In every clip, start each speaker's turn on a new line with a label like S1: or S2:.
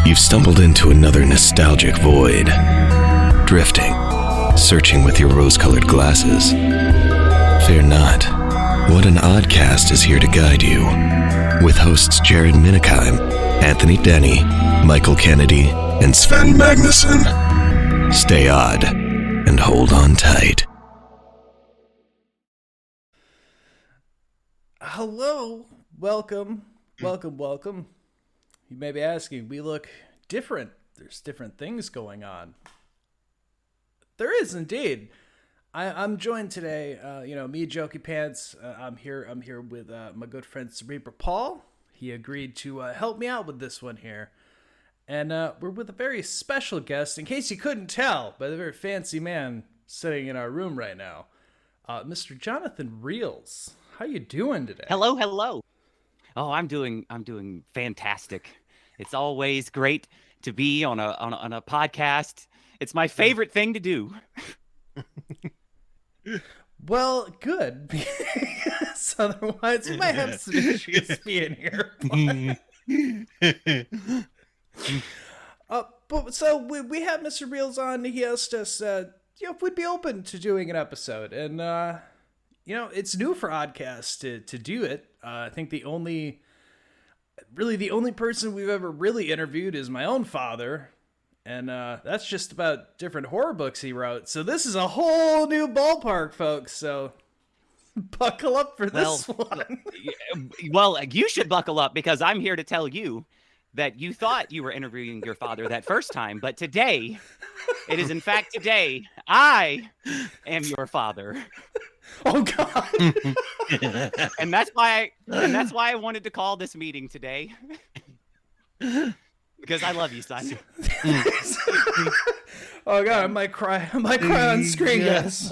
S1: You've stumbled into another nostalgic void. Drifting, searching with your rose-colored glasses. Fear not. What an Oddcast is here to guide you. With hosts Jared Minikheim, Anthony Denny, Michael Kennedy, and Sven Magnuson. Stay odd and hold on tight.
S2: Hello, welcome. You may be asking, we look different. There's different things going on. There is indeed. I'm joined today, me, Jokey Pants. I'm here with my good friend Cerebral Paul. He agreed to help me out with this one here. And we're with a very special guest, in case you couldn't tell, by the very fancy man sitting in our room right now, Mr. Jonathan Realz. How you doing today?
S3: Hello. Oh, I'm doing fantastic. It's always great to be on a podcast. It's my favorite thing to do.
S2: Well, good. Because otherwise, we might have some issues being here. So we have Mr. Realz on. He asked us, if we'd be open to doing an episode, and it's new for Oddcast to do it. I think the only person we've ever really interviewed is my own father. And that's just about different horror books he wrote. So this is a whole new ballpark, folks. So buckle up for this one.
S3: Well, you should buckle up, because I'm here to tell you that you thought you were interviewing your father that first time. But today, it is in fact today, I am your father.
S2: Oh God!
S3: and that's why I wanted to call this meeting today, because I love you, son.
S2: Oh God, I might cry on screen, guys.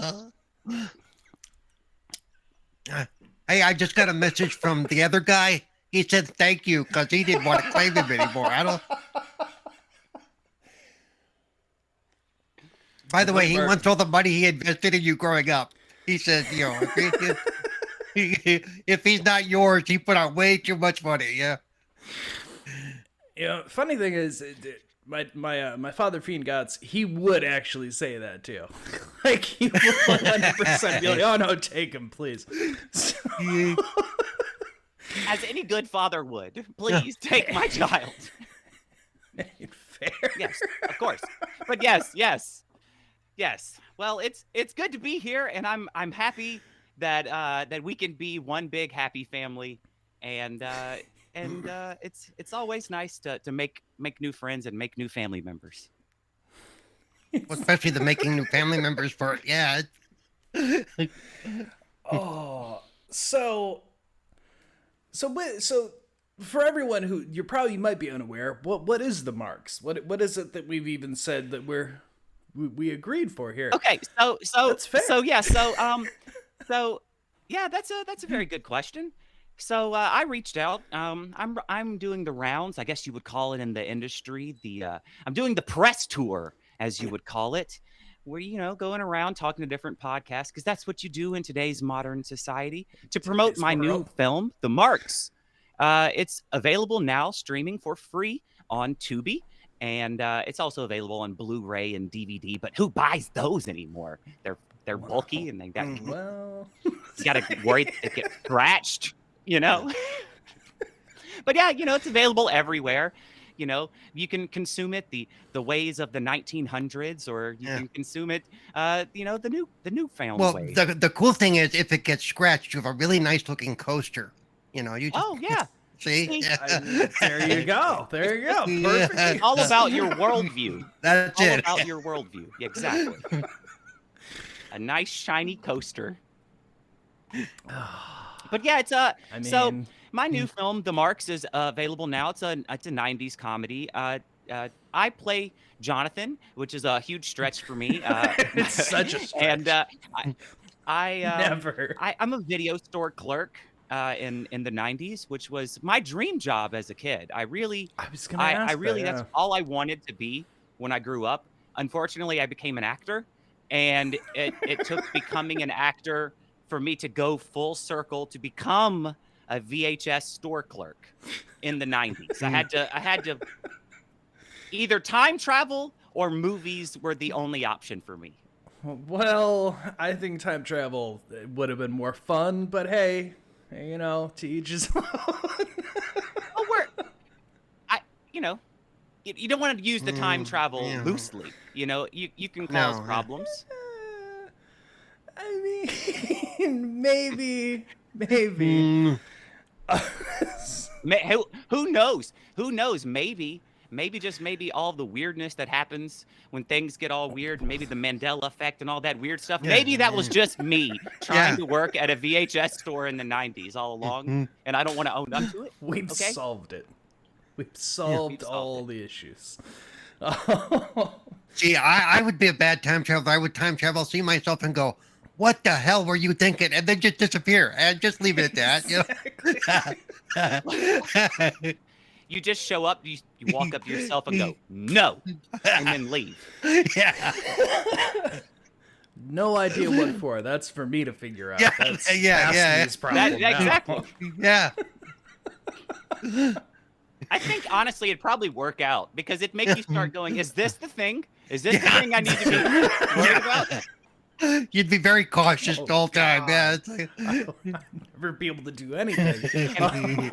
S4: Hey, I just got a message from the other guy. He said thank you because he didn't want to claim him anymore. By the way, he wants all the money he invested in you growing up. He says, if he's not yours, he put out way too much money. Yeah.
S2: Funny thing is, my father Fiend Gotts, he would actually say that too. Like, he would 100% be like, "Oh no, take him, please." So...
S3: As any good father would, please take my child.
S2: Fair.
S3: Yes, of course. But yes. Well, it's good to be here, and I'm happy that we can be one big happy family, and it's always nice to make new friends and make new family members.
S4: Well, especially the making new family members part. Yeah.
S2: So for everyone who you might be unaware, what is the marks? What is it that we've even said that we agreed for here?
S3: Okay, so
S2: that's fair.
S3: That's a very good question. So I reached out. I'm doing the rounds, I guess you would call it in the industry. I'm doing the press tour, as you would call it, where going around talking to different podcasts, because that's what you do in today's modern society, to promote my new film, The Marks. It's available now, streaming for free on Tubi. And it's also available on Blu-ray and DVD, but who buys those anymore? They're bulky, and they got you got to worry it gets scratched, But yeah, it's available everywhere. You can consume it the ways of the 1900s, or you can consume it, the new found way.
S4: Well, the cool thing is, if it gets scratched, you have a really nice looking coaster.
S3: Yeah.
S4: See?
S2: There you go. Perfect.
S3: It's all about your worldview.
S4: That's
S3: all
S4: it.
S3: about your worldview. Exactly. A nice shiny coaster. But yeah, so my new film, The Marks, is available now. It's a 90s comedy. I play Jonathan, which is a huge stretch for me.
S2: It's such a stretch.
S3: And I'm a video store clerk. In the 90s, which was my dream job as a kid. That's all I wanted to be when I grew up. Unfortunately, I became an actor, and it took becoming an actor for me to go full circle to become a VHS store clerk in the 90s. I had to either time travel or movies were the only option for me.
S2: Well, I think time travel would have been more fun, but hey, to each his own.
S3: Oh, you don't want to use the time travel loosely. You can cause problems.
S2: I mean, maybe.
S3: Who knows? Who knows? Maybe just maybe all the weirdness that happens when things get all weird, and maybe the Mandela effect and all that weird stuff.
S4: Yeah.
S3: Maybe that was just me trying to work at a VHS store in the 90s all along, and I don't want to own up to it.
S2: We've
S3: okay?
S2: solved it. We've solved all the issues.
S4: See, I would be a bad time traveler. I would time travel, see myself, and go, "What the hell were you thinking?" And then just disappear and just leave it at that.
S3: You just show up, you walk up to yourself and go, "No," and then leave.
S4: Yeah.
S2: No idea what for. That's for me to figure out.
S4: Yeah,
S2: That's
S4: yeah.
S2: Destiny's problem now.
S3: Exactly.
S4: Yeah.
S3: I think honestly it'd probably work out because it'd make you start going, is this the thing? Is this the thing I need to be worried about?
S4: You'd be very cautious the whole time. Yeah. It's like...
S2: I'll never be able to do anything.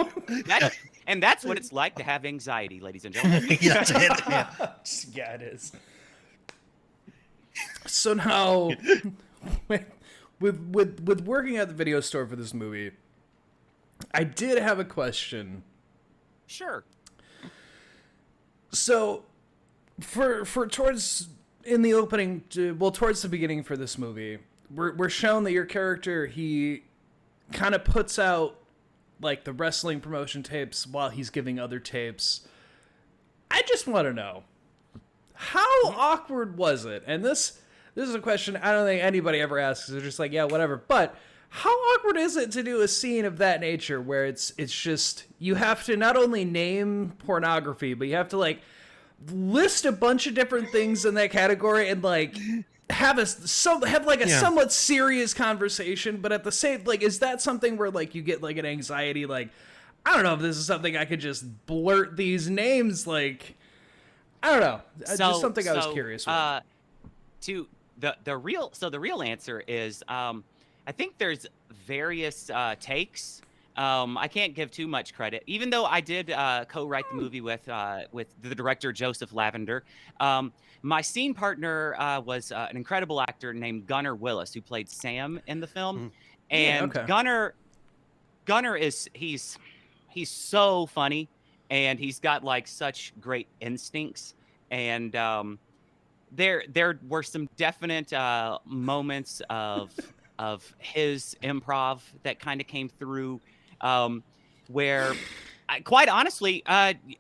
S3: And that's what it's like to have anxiety, ladies and gentlemen.
S4: That's it.
S2: Yeah, it is. So now, with working at the video store for this movie, I did have a question.
S3: Sure.
S2: So, for towards in the opening, towards the beginning for this movie, we're shown that your character, he kind of puts out like the wrestling promotion tapes while he's giving other tapes. I just want to know, how awkward was it? And this is a question I don't think anybody ever asks. They're just like, yeah, whatever. But how awkward is it to do a scene of that nature where it's just, you have to not only name pornography, but you have to like list a bunch of different things in that category and like have a somewhat serious conversation, but at the same, like, is that something where like you get like an anxiety, like, I don't know if this is something I could just blurt these names, like, I don't know. Just something I was curious about.
S3: The real answer is, I think there's various takes. I can't give too much credit, even though I did co-write the movie with the director Joseph Lavender. My scene partner was an incredible actor named Gunnar Willis, who played Sam in the film. And Gunnar is he's so funny, and he's got like such great instincts. And there were some definite moments of his improv that kind of came through, where quite honestly,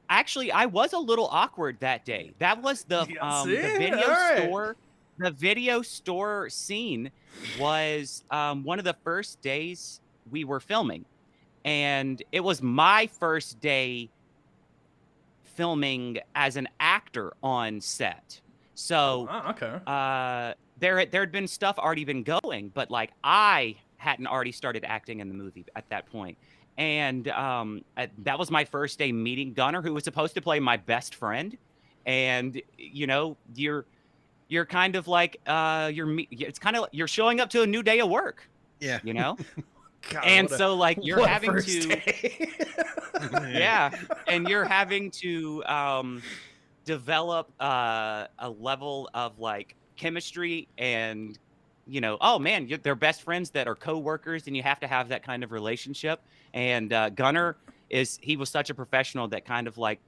S3: actually I was a little awkward that day. That was the video store. The video store scene was one of the first days we were filming, and it was my first day filming as an actor on set. So there had been stuff already been going, but like I hadn't already started acting in the movie at that point. And that was my first day meeting Gunnar, who was supposed to play my best friend. And you're kind of like you're showing up to a new day of work.
S4: Yeah.
S2: God,
S3: and so like you're having to
S2: yeah,
S3: and you're having to develop a level of like chemistry, and oh man, they're best friends that are co-workers, and you have to have that kind of relationship. And Gunnar he was such a professional that kind of like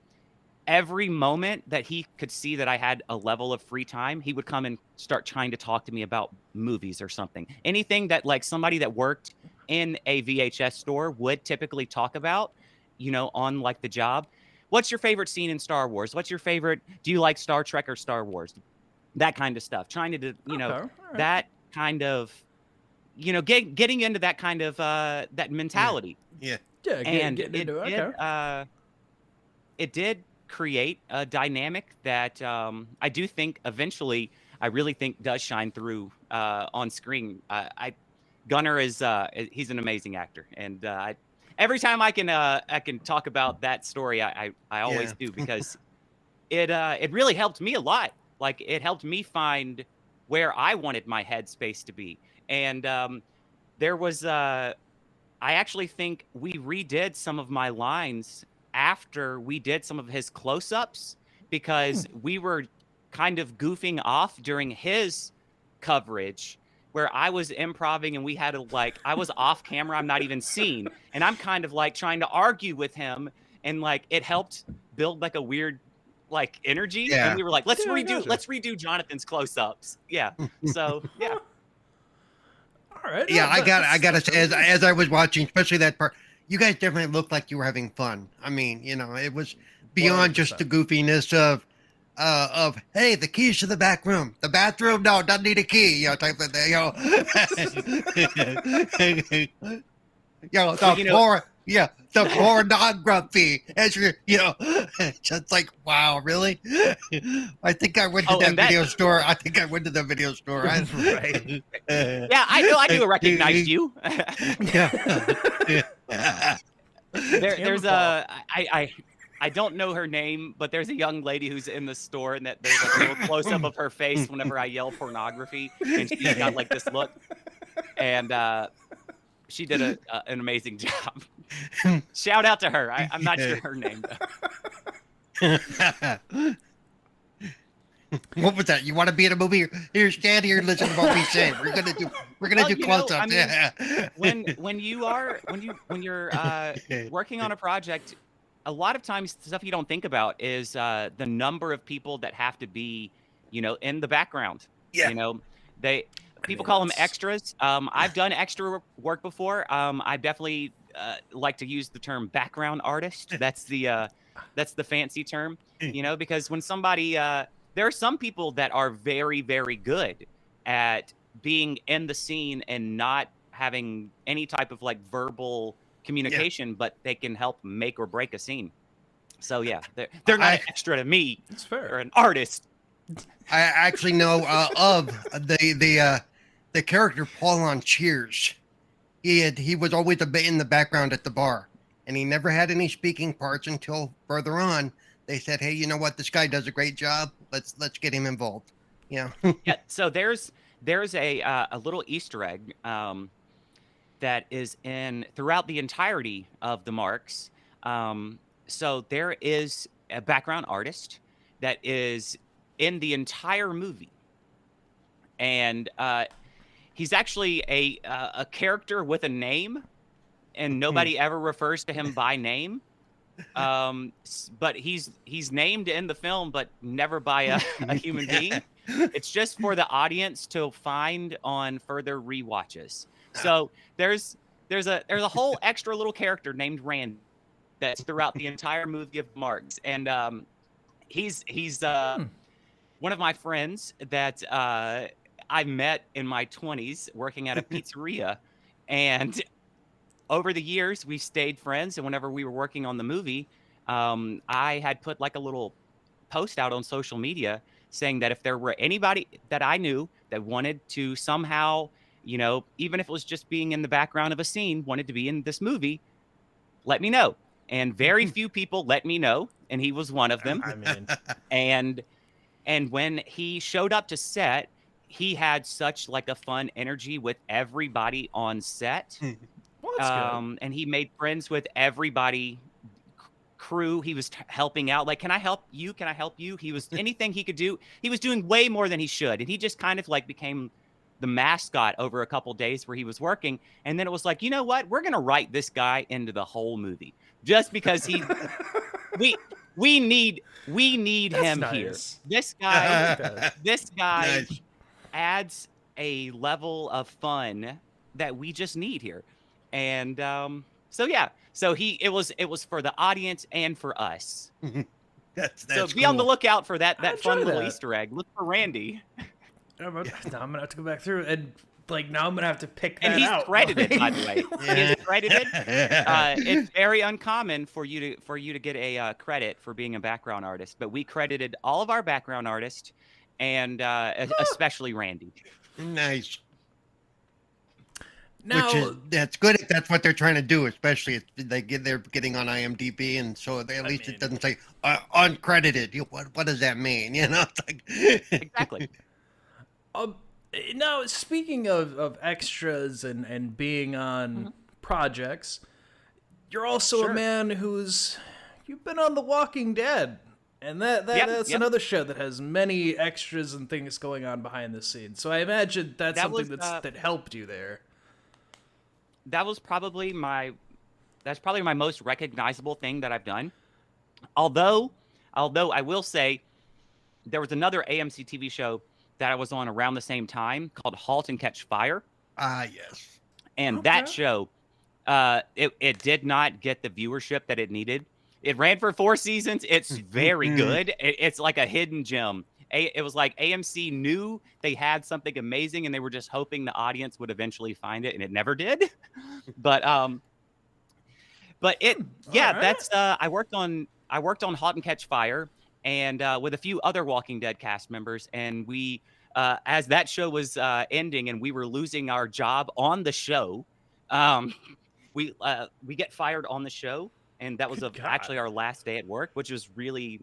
S3: every moment that he could see that I had a level of free time, he would come and start trying to talk to me about movies or something. Anything that like somebody that worked in a VHS store would typically talk about, on like the job. What's your favorite scene in Star Wars? What's your favorite? Do you like Star Trek or Star Wars? That kind of stuff. Trying to, that kind of, getting into that kind of that mentality.
S4: Yeah.
S3: And it did create a dynamic that I do think eventually, I really think does shine through on screen. Gunnar is he's an amazing actor, and every time I can talk about that story, I always do, because it really helped me a lot. Like, it helped me find where I wanted my headspace to be. And there was I actually think we redid some of my lines after we did some of his close-ups, because we were kind of goofing off during his coverage, where I was improvising and we had to, like, I was off camera, I'm not even seen, and I'm kind of like trying to argue with him, and like it helped build like a weird like energy.
S4: Yeah.
S3: And we were like, let's
S2: Yeah,
S3: redo
S2: gotcha.
S3: let's redo Jonathan's close-ups. Yeah. So yeah.
S2: All right.
S4: Yeah,
S2: no,
S4: I gotta
S2: that's
S4: say, as I was watching, especially that part, you guys definitely looked like you were having fun. I mean, you know, it was beyond just the goofiness of hey, the keys to the back room, the bathroom, no, doesn't need a key, you know, type of thing, you know. The poor non-grumpy, as you know, just like, wow, really? I think I went to that video store. Right.
S3: Yeah, I knew I recognized you. There's I don't know her name, but there's a young lady who's in the store, and that there's like a little close up of her face whenever I yell pornography, and she's got like this look, and she did an amazing job. Shout out to her. I'm not sure her name though.
S4: What was that? You want to be in a movie? Here, stand here and listen to what we say. We're gonna do close ups.
S3: I mean, when you're working on a project, a lot of times the stuff you don't think about is the number of people that have to be, you know, in the background.
S4: Yeah.
S3: You know, people call them extras. I've done extra work before. I definitely like to use the term background artist. That's the fancy term, you know, because when somebody there are some people that are very, very good at being in the scene and not having any type of like verbal communication, but they can help make or break a scene. So yeah, they're not an extra to me.
S2: It's fair.
S3: They're an artist.
S4: I actually know of the character Paul on Cheers. He was always a bit in the background at the bar, and he never had any speaking parts until further on. They said, "Hey, you know what? This guy does a great job. Let's get him involved." Yeah.
S3: Yeah. So there's a little Easter egg that is in throughout the entirety of the Marks. So there is a background artist that is in the entire movie, and he's actually a character with a name, and nobody ever refers to him by name. But he's named in the film, but never by a human being. It's just for the audience to find on further rewatches. So there's a whole extra little character named Randy that's throughout the entire movie of Marks, and he's one of my friends that I met in my 20s working at a pizzeria, and over the years we stayed friends. And whenever we were working on the movie, I had put like a little post out on social media saying that if there were anybody that I knew that wanted to somehow, you know, even if it was just being in the background of a scene, wanted to be in this movie, let me know. And very few people let me know, and he was one of them.
S2: I mean,
S3: and when he showed up to set, he had such like a fun energy with everybody on set.
S2: well, that's good.
S3: And he made friends with everybody, crew. He was helping out. Like, can I help you? Can I help you? He was anything he could do. He was doing way more than he should. And he just kind of like became the mascot over a couple days where he was working. And then it was like, you know what? We're going to write this guy into the whole movie just because we need
S2: That's
S3: him
S2: nice.
S3: here. This guy,
S4: Nice.
S3: adds a level of fun that we just need here. And so yeah, so it was for the audience and for us.
S4: That's
S3: So be on the
S4: cool.
S3: lookout for that
S2: I'll
S3: fun
S2: try
S3: little
S2: that.
S3: Easter egg. Look for Randy.
S2: Now I'm gonna have to go back through and like now I'm gonna have to pick that
S3: And he's
S2: out.
S3: credited,
S2: Like-
S3: by the way. He's credited. It's very uncommon for you to get a credit for being a background artist, but we credited all of our background artists, and especially Randy.
S4: Nice.
S2: Now,
S4: that's good if that's what they're trying to do, especially if they're getting on IMDb, and so at least it doesn't say uncredited. What does that mean? It's like
S3: Exactly.
S2: now speaking of extras and being on projects, you're also a man you've been on The Walking Dead. And that's another show that has many extras and things going on behind the scenes. So I imagine that's something that helped you there.
S3: That's probably my most recognizable thing that I've done. Although I will say there was another AMC TV show that I was on around the same time called *Halt and Catch Fire*.
S4: Yes.
S3: And that show, it did not get the viewership that it needed. It ran for 4 seasons. It's very good. It's like a hidden gem. It was like AMC knew they had something amazing, and they were just hoping the audience would eventually find it, and it never did. But it, yeah, that's I worked on *Halt and Catch Fire*, and with a few other Walking Dead cast members, and we, as that show was ending, and we were losing our job on the show, we get fired on the show. And that was actually our last day at work, which was really,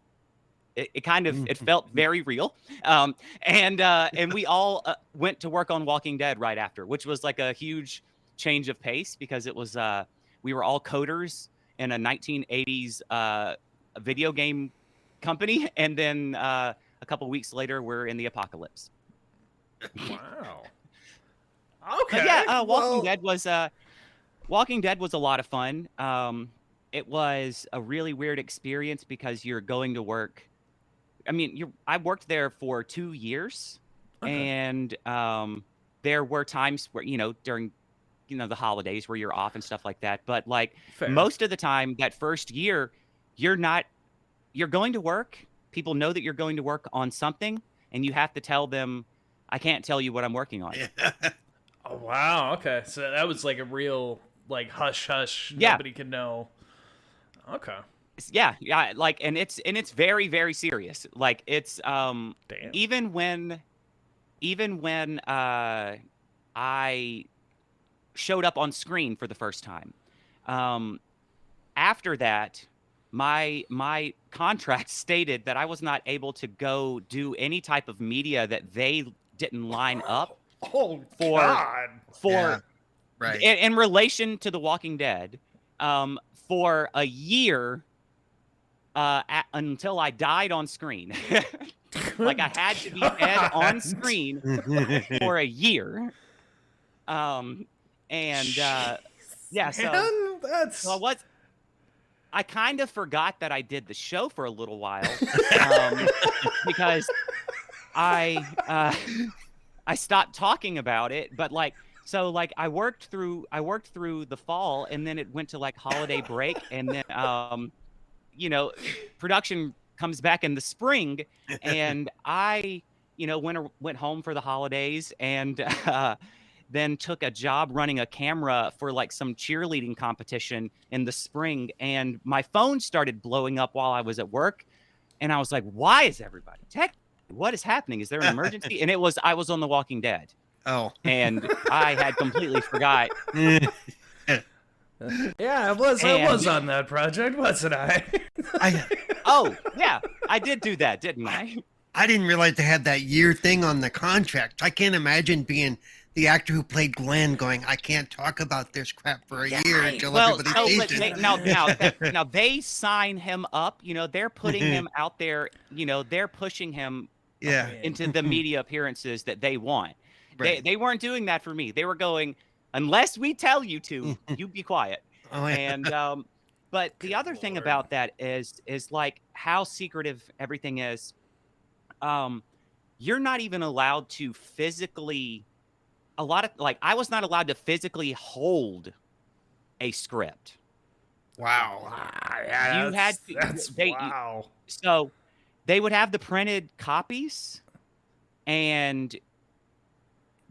S3: it felt very real. And we all went to work on Walking Dead right after, which was like a huge change of pace because it was, we were all coders in a 1980s video game company. And then a couple of weeks later, we're in the apocalypse.
S2: Wow. Okay.
S3: But yeah, Walking Dead was a lot of fun. It was a really weird experience because you're going to work. I mean, I worked there for 2 years, and there were times where, during, the holidays where you're off and stuff like that. But like most of the time, that first year, you're going to work. People know that you're going to work on something, and you have to tell them, I can't tell you what I'm working on.
S2: Oh, wow. Okay. So that was like a real, like, hush.
S3: Yeah.
S2: Nobody can know. Okay.
S3: Yeah, like, and it's very, very serious. Like, it's
S2: Damn.
S3: even when I showed up on screen for the first time, after that, my contract stated that I was not able to go do any type of media that they didn't line up
S2: God.
S4: Right.
S3: in relation to The Walking Dead. For a year until I died on screen. Like, I had to be dead on screen for a year. Yeah, so I kind of forgot that I did the show for a little while because I stopped talking about it, but like, so like I worked through the fall, and then it went to like holiday break, and then production comes back in the spring, and I went home for the holidays, and then took a job running a camera for like some cheerleading competition in the spring, and my phone started blowing up while I was at work, and I was like, why is everybody texting? What is happening? Is there an emergency? And I was on The Walking Dead.
S4: Oh.
S3: And I had completely forgot.
S2: Yeah, I was on that project, wasn't I?
S3: Oh, yeah, I did do that, didn't I?
S4: I didn't realize they had that year thing on the contract. I can't imagine being the actor who played Glenn going, I can't talk about this crap for a year until everybody sees it.
S3: Now they sign him up. They're putting him out there. They're pushing him into the media appearances that they want. Right. They weren't doing that for me. They were going, unless we tell you to, you be quiet.
S4: Oh, yeah.
S3: And but the other thing about that is like how secretive everything is. You're not even allowed to physically. I was not allowed to physically hold a script.
S4: Wow.
S2: Yeah,
S3: you had to.
S2: Wow.
S3: So they would have the printed copies, and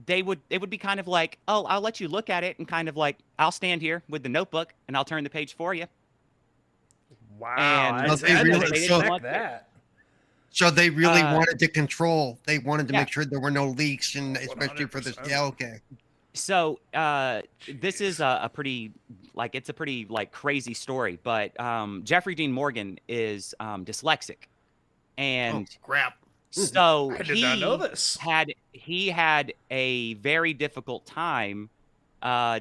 S3: they would be kind of like, oh, I'll let you look at it, and kind of like, I'll stand here with the notebook and I'll turn the page for you.
S2: Wow.
S3: And
S2: I didn't expect that.
S4: So they really wanted to control. They wanted to make sure there were no leaks, and especially
S2: 100%.
S4: for this. Yeah, okay.
S3: So this is a pretty it's a pretty crazy story, but Jeffrey Dean Morgan is dyslexic, and
S4: Crap.
S3: so
S2: I did not know this.
S3: he had a very difficult time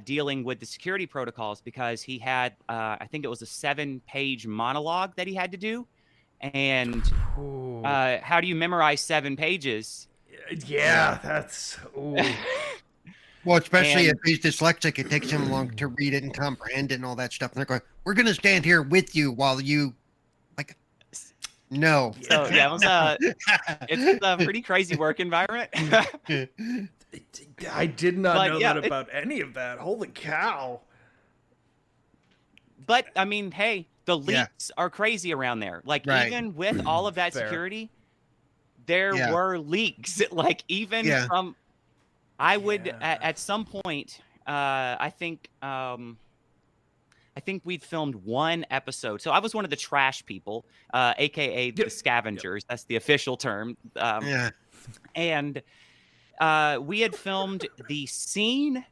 S3: dealing with the security protocols because he had I think it was a 7-page monologue that he had to do, and
S2: Ooh.
S3: how do you memorize 7 pages?
S2: Yeah, that's. Ooh.
S4: Well, especially
S3: And-
S4: if he's dyslexic, it takes him long to read it and comprehend it and all that stuff. And they're going, "We're going to stand here with you while you, no."
S3: So yeah, it's a pretty crazy work environment.
S2: I did not
S3: But
S2: know
S3: yeah,
S2: that about any of that. Holy cow.
S3: But I mean, hey, the
S4: Yeah.
S3: leaks are crazy around there. Like
S4: Right.
S3: even with all of that
S2: Fair.
S3: security, there
S4: Yeah.
S3: were leaks. Like even
S4: Yeah.
S3: from, I would
S2: Yeah.
S3: at some point, I think we'd filmed one episode. So I was one of the trash people, aka the
S2: Yep.
S3: scavengers. That's the official term.
S4: Yeah.
S3: And we had filmed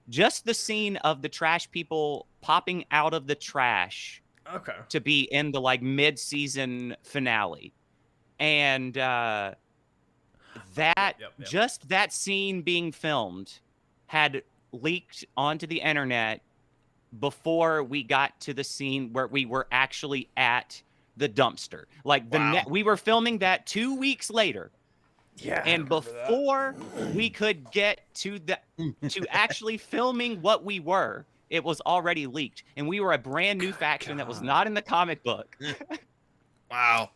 S3: just the scene of the trash people popping out of the trash
S2: Okay.
S3: to be in the mid-season finale, and
S2: Yep.
S3: just that scene being filmed had leaked onto the internet before we got to the scene where we were actually at the dumpster. Like
S4: Wow.
S3: we were filming that 2 weeks later.
S2: Yeah. I
S3: And
S2: remember that.
S3: before we could get to actually filming what we were, it was already leaked, and we were a brand new faction that was
S2: God.
S3: not in the comic book.
S4: Wow.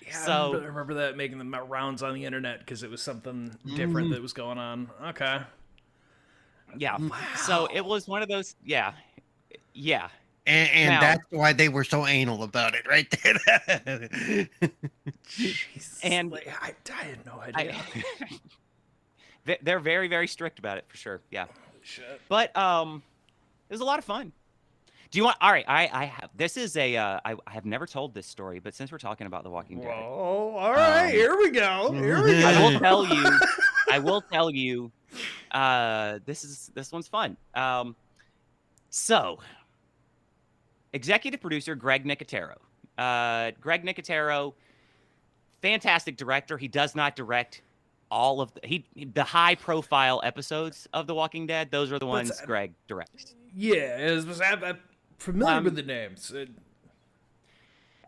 S2: Yeah,
S3: So-
S2: I remember that making the rounds on the internet because it was something different that was going on. Okay.
S3: Yeah. So it was one of those. Yeah.
S4: And
S3: Now-
S4: that's why they were so anal about it, right there.
S2: Jeez.
S3: And-
S2: I had no idea.
S3: They're very, very strict about it for sure. Yeah.
S2: Shit.
S3: But it was a lot of fun. Do you want? All right. I have. This is a. I have never told this story, but since we're talking about The Walking Dead,
S2: Whoa. All right. Here we go. Here we go.
S3: I will tell you. I will tell you. This one's fun. So, executive producer Greg Nicotero. Greg Nicotero, fantastic director. He does not direct all of the high-profile episodes of The Walking Dead. Those are the ones Greg directs.
S2: Yeah. I'm familiar with the names.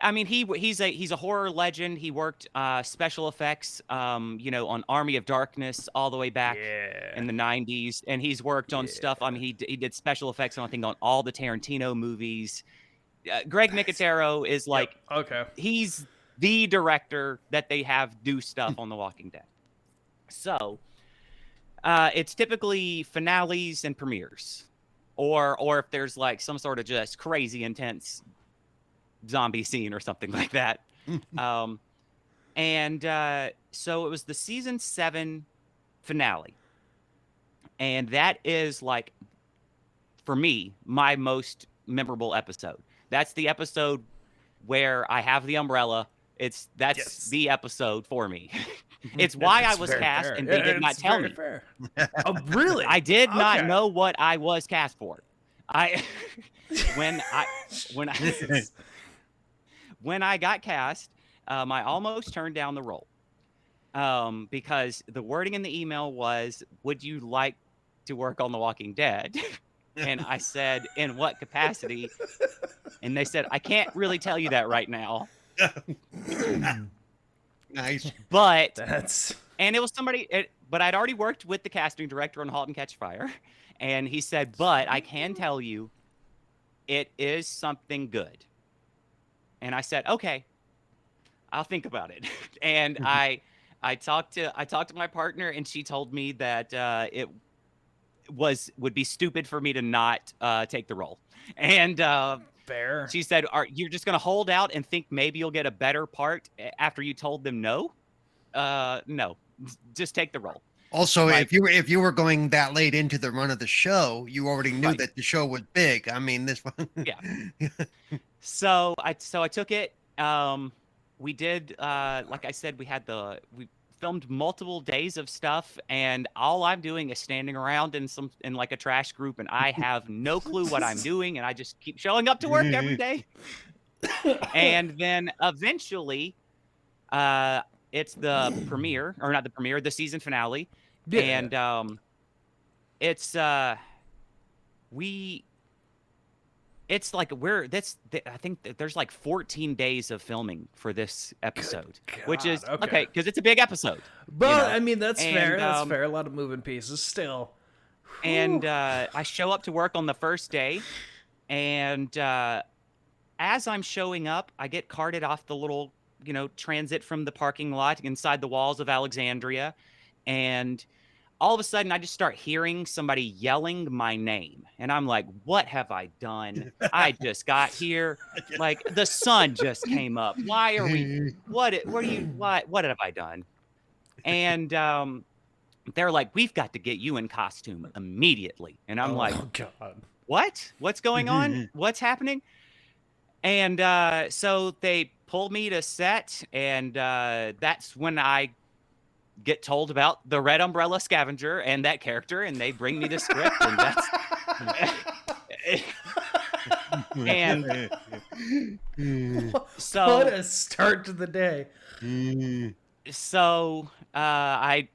S3: I mean, he's a horror legend. He worked special effects, on Army of Darkness all the way back in the 90s, and he's worked on stuff. I mean, he did special effects on all the Tarantino movies. Greg Nicotero is
S2: Okay.
S3: he's the director that they have do stuff on The Walking Dead. So it's typically finales and premieres, or if there's some sort of just crazy intense zombie scene or something like that. So it was the season 7 finale, and that is for me my most memorable episode. That's the episode where I have the umbrella. That's the episode for me. It's why I was cast, and they did not tell me.
S2: Fair. Oh, really?
S3: I did not
S2: Okay.
S3: know what I was cast for. When I got cast, I almost turned down the role because the wording in the email was, "Would you like to work on The Walking Dead?" And I said, "In what capacity?" And they said, "I can't really tell you that right now."
S4: Nice.
S3: But
S2: And
S3: it was somebody. But I'd already worked with the casting director on *Halt and Catch Fire*, and he said, "But I can tell you, it is something good." And I said, "Okay, I'll think about it." And I talked to my partner, and she told me that it would be stupid for me to not take the role. And
S2: fair.
S3: she said, "You're just gonna hold out and think maybe you'll get a better part after you told them no? No, just take the role."
S4: Also, if you were going that late into the run of the show, you already knew that the show was big. I mean, this one.
S3: Yeah. So I took it. We did, like I said, we filmed multiple days of stuff, and all I'm doing is standing around in like a trash group, and I have no clue what I'm doing, and I just keep showing up to work every day. And then eventually, it's the premiere, or not the premiere, the season finale, and it's It's like I think that there's like 14 days of filming for this episode, which is okay because it's a big episode.
S2: But I mean, that's fair. That's fair. A lot of moving pieces still.
S3: And I show up to work on the first day, and as I'm showing up, I get carted off the little, transit from the parking lot inside the walls of Alexandria, and all of a sudden, I just start hearing somebody yelling my name. And I'm like, what have I done? I just got here. Like, the sun just came up. Why are we, what have I done? And they're like, we've got to get you in costume immediately. And I'm like,
S2: God.
S3: What? What's going on? What's happening? And so they pull me to set. And that's when I get told about the Red Umbrella Scavenger and that character, and they bring me the script, and that's and so
S2: what a start to the day.
S3: So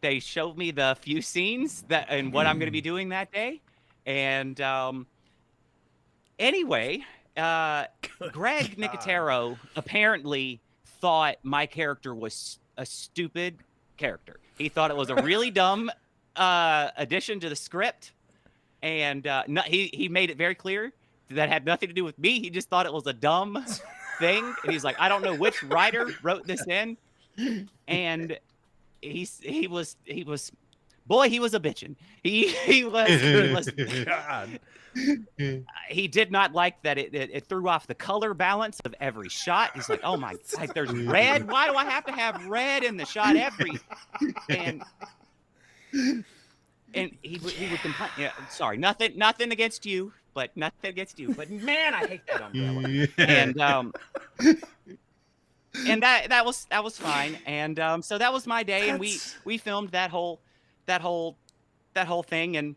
S3: they showed me the few scenes that and what I'm going to be doing that day, and anyway, Greg Nicotero apparently thought my character was a stupid character. He thought it was a really dumb addition to the script, and he made it very clear that had nothing to do with me. He just thought it was a dumb thing, and he's like, I don't know which writer wrote this in, and he was a bitchin'. He was
S2: God.
S3: He did not like that it threw off the color balance of every shot. He's like, oh my, like there's red. Why do I have to have red in the shot and he would complain. Yeah, sorry, nothing against you, but man, I hate that umbrella. And that was fine. And so that was my day, and we filmed that whole thing, and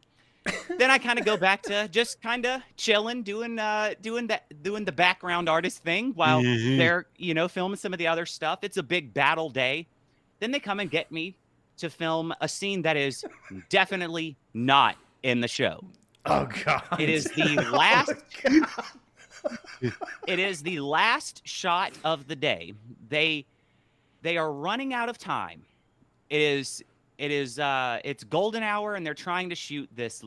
S3: then I kind of go back to just kind of chilling, doing the background artist thing while they're filming some of the other stuff. It's a big battle day. Then they come and get me to film a scene that is definitely not in the show.
S2: Oh God!
S3: It is the last. It is the last shot of the day. They are running out of time. It's golden hour, and they're trying to shoot this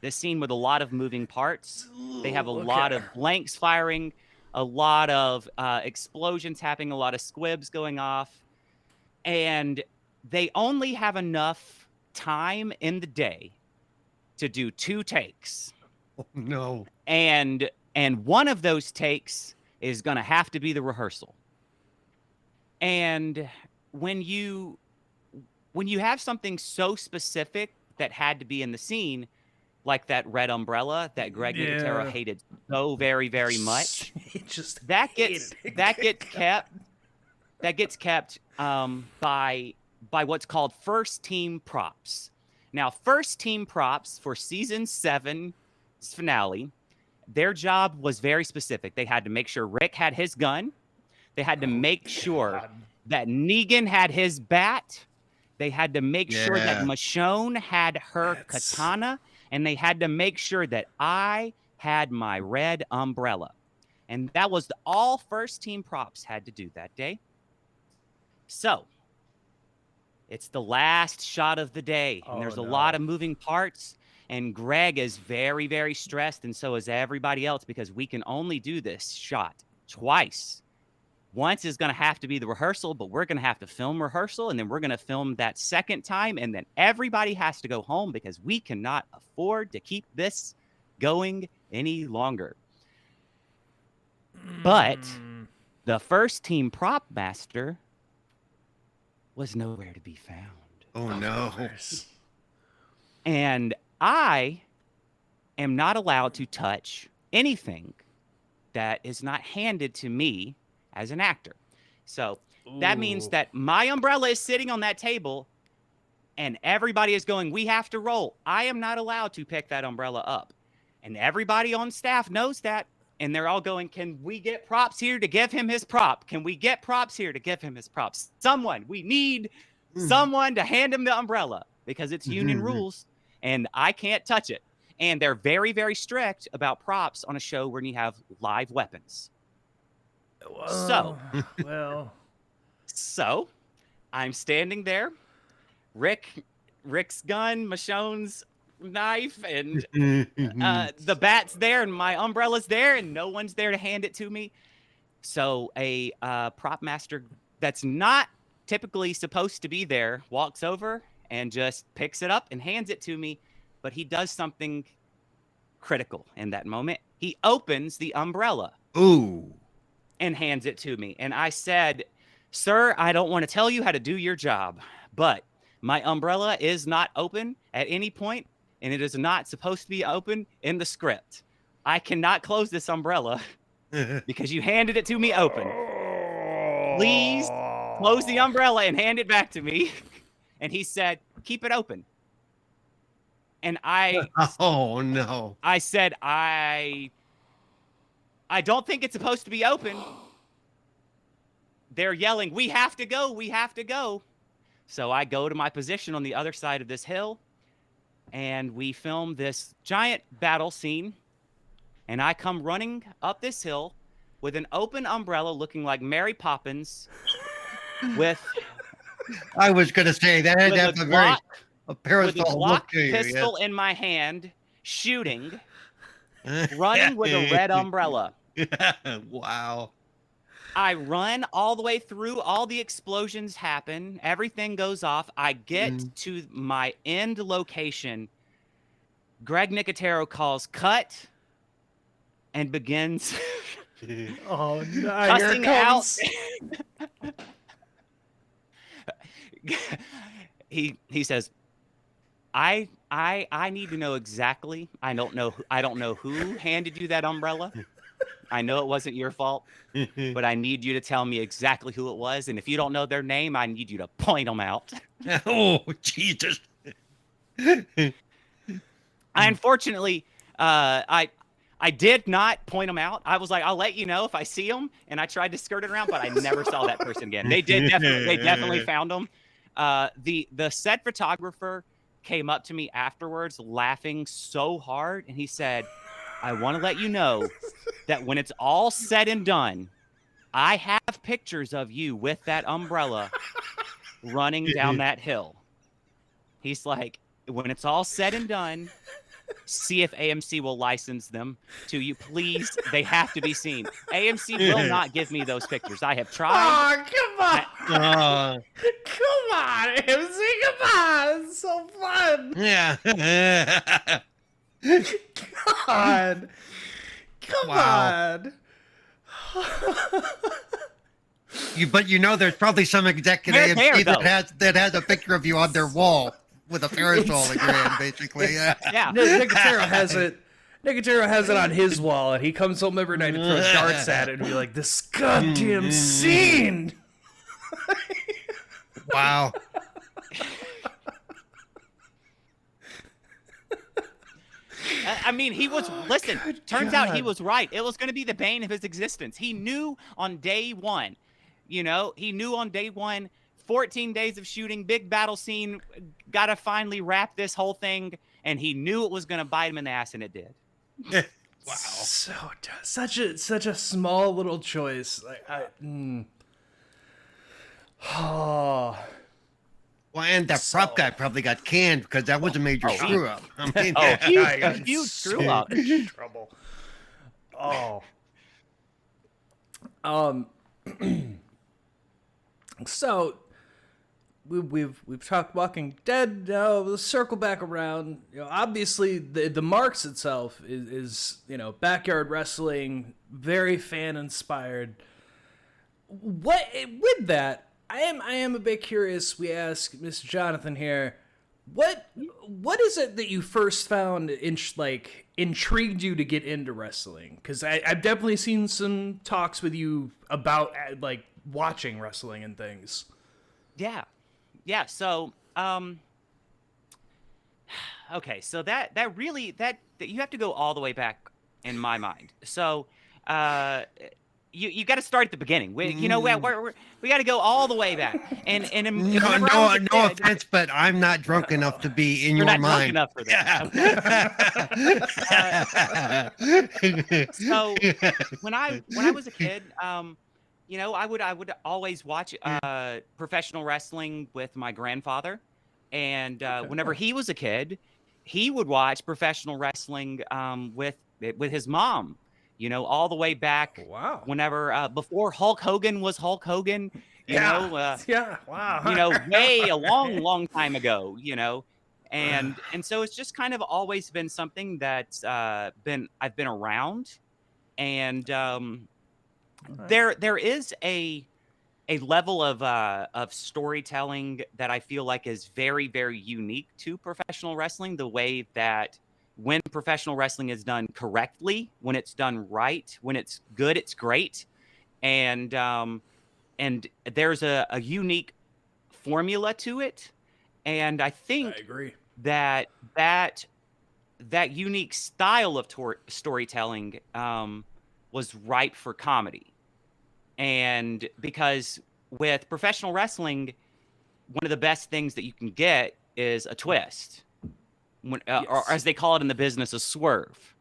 S3: scene with a lot of moving parts. They have a lot of blanks firing, a lot of explosions happening, a lot of squibs going off, and they only have enough time in the day to do 2 takes.
S4: Oh no!
S3: And one of those takes is going to have to be the rehearsal. And when you have something so specific that had to be in the scene, like that red umbrella that Greg Nicotero hated so very, very much, that gets kept by what's called first team props. Now, first team props for season 7's finale, their job was very specific. They had to make sure Rick had his gun. They had to make sure that Negan had his bat. They had to make sure that Michonne had her katana, and they had to make sure that I had my red umbrella. And that was all first team props had to do that day. So it's the last shot of the day, and there's a lot of moving parts, and Greg is very, very stressed, and so is everybody else, because we can only do this shot twice. Once is going to have to be the rehearsal, but we're going to have to film rehearsal, and then we're going to film that second time, and then everybody has to go home because we cannot afford to keep this going any longer. But the first team prop master was nowhere to be found.
S4: Oh, no.
S3: And I am not allowed to touch anything that is not handed to me as an actor. So That means that my umbrella is sitting on that table and everybody is going, we have to roll. I am not allowed to pick that umbrella up. And everybody on staff knows that. And they're all going, can we get props here to give him his prop? Can we get props here to give him his props? We need someone to hand him the umbrella because it's union rules and I can't touch it. And they're very, very strict about props on a show where you have live weapons. So I'm standing there, Rick's gun, Michonne's knife, and the bat's there, and my umbrella's there, and no one's there to hand it to me. So a prop master that's not typically supposed to be there walks over and just picks it up and hands it to me, but he does something critical in that moment. He opens the umbrella.
S4: Ooh.
S3: And hands it to me. And I said, sir, I don't want to tell you how to do your job, but my umbrella is not open at any point, and it is not supposed to be open in the script. I cannot close this umbrella because you handed it to me open. Please close the umbrella and hand it back to me. And he said, keep it open. And
S4: oh no.
S3: I said, I don't think it's supposed to be open. They're yelling, we have to go, we have to go. So I go to my position on the other side of this hill, and we film this giant battle scene. And I come running up this hill with an open umbrella looking like Mary Poppins with...
S4: I was going to say, that had to have a parasol look to you.
S3: Pistol in my hand, shooting, running with a red umbrella.
S4: Wow.
S3: I run all the way through. All the explosions happen. Everything goes off. I get to my end location. Greg Nicotero calls cut and begins cussing out. He says, I need to know exactly. I don't know who handed you that umbrella. I know it wasn't your fault, but I need you to tell me exactly who it was. And if you don't know their name, I need you to point them out.
S4: Oh, Jesus.
S3: Unfortunately, I did not point them out. I was like, I'll let you know if I see them. And I tried to skirt it around, but I never saw that person again. They definitely found them. The set photographer came up to me afterwards laughing so hard. And he said, I want to let you know that when it's all said and done, I have pictures of you with that umbrella running down that hill. He's like, when it's all said and done, see if AMC will license them to you. Please, they have to be seen. AMC will not give me those pictures. I have tried.
S2: Oh, come on. Come on, AMC. Come on. It's so fun.
S4: Yeah.
S2: God. Come on.
S4: But there's probably some exec at AMC that has a picture of you on their wall with a parasol again, basically. Yeah.
S2: Nicotero has it. Nicotero has it on his wall, and he comes home every night and throws darts at it and be like, this goddamn scene.
S4: Wow.
S3: I mean, turns out he was right. It was going to be the bane of his existence. He knew on day one, 14 days of shooting, big battle scene, got to finally wrap this whole thing. And he knew it was going to bite him in the ass, and it did.
S2: Wow. Such a small little choice.
S4: Well, and that prop guy probably got canned because that was a major screw up. I mean,
S3: huge screw up.
S2: Trouble. So we've talked Walking Dead. Now let's circle back around. Obviously the Marks itself is backyard wrestling, very fan inspired. What with that? I am a bit curious. We ask Mr. Jonathan here, what is it that you first found intrigued you to get into wrestling? Because I've definitely seen some talks with you about watching wrestling and things.
S3: Yeah. So, okay. So that really you have to go all the way back in my mind. So, you got to start at the beginning. We got to go all the way back. And
S4: No,
S3: whenever I was a
S4: no
S3: kid,
S4: offense, but I'm not drunk enough to be in
S3: you're
S4: your
S3: not drunk
S4: mind.
S3: enough for that. So when I was a kid, I would always watch professional wrestling with my grandfather, and whenever he was a kid, he would watch professional wrestling with his mom. All the way back.
S2: Wow.
S3: Whenever before Hulk Hogan was Hulk Hogan.
S2: Yeah. Wow.
S3: Way a long time ago. And so it's just kind of always been something that's I've been around, and there is a level of storytelling that I feel like is very, very unique to professional wrestling. The way that when professional wrestling is done correctly, when it's done right, when it's good, it's great, and there's a unique formula to it, and I think
S2: I agree
S3: that unique style of storytelling was right for comedy. And because with professional wrestling, one of the best things that you can get is a twist, or as they call it in the business, a swerve.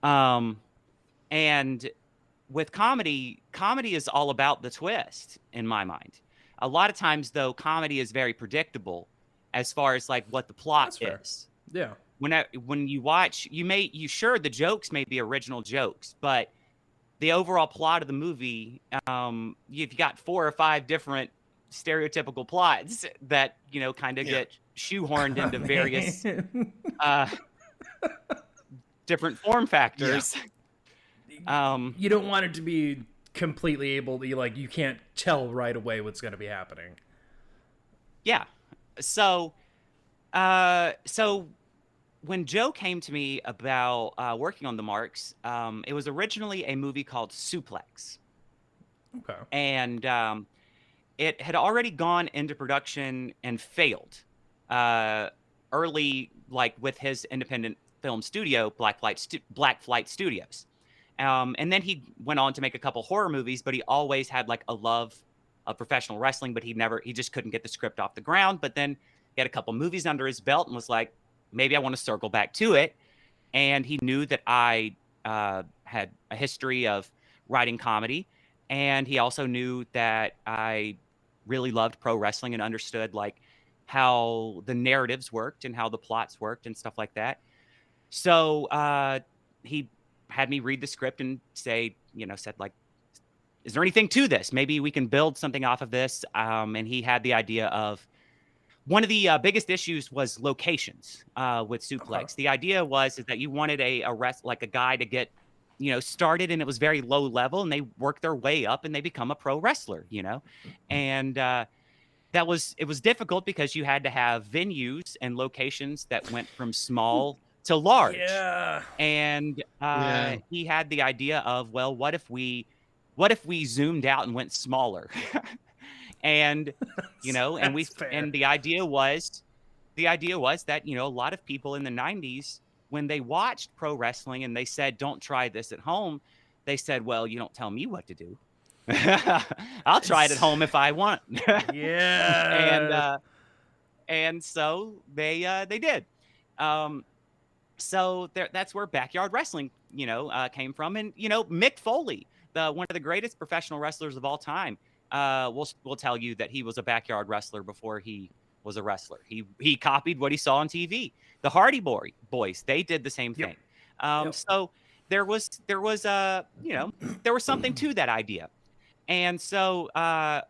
S3: And with comedy is all about the twist, in my mind. A lot of times, though, comedy is very predictable as far as like what the plot is.
S2: Yeah.
S3: When you watch, the jokes may be original jokes, but the overall plot of the movie, you've got 4 or 5 different stereotypical plots that kind of get shoehorned into various different form factors.
S2: You don't want it to be completely able to, you can't tell right away what's going to be happening.
S3: Yeah. So when Joe came to me about working on the Marks, it was originally a movie called Suplex.
S2: Okay.
S3: And it had already gone into production and failed early, like with his independent film studio, Black Flight Studios. And then he went on to make a couple horror movies, but he always had like a love of professional wrestling, but he just couldn't get the script off the ground. But then he had a couple movies under his belt and was like, maybe I want to circle back to it. And he knew that I had a history of writing comedy. And he also knew that I really loved pro wrestling and understood like how the narratives worked and how the plots worked and stuff like that. So he had me read the script and said like, is there anything to this? Maybe we can build something off of this. And he had the idea of, one of the biggest issues was locations with Suplex. The idea was that you wanted a guy to get, started, and it was very low level, and they work their way up and they become a pro wrestler, and it was difficult because you had to have venues and locations that went from small to large.
S2: Yeah.
S3: And he had the idea of, well, what if we zoomed out and went smaller? And and the idea was that a lot of people in the 90s, when they watched pro wrestling and they said, don't try this at home, they said, well, you don't tell me what to do. I'll try it at home if I want.
S2: Yeah.
S3: And so they did. So that's where backyard wrestling came from. And Mick Foley, one of the greatest professional wrestlers of all time, will tell you that he was a backyard wrestler before he was a wrestler. He copied what he saw on TV. The Hardy Boys, they did the same thing. So there was something to that idea. And so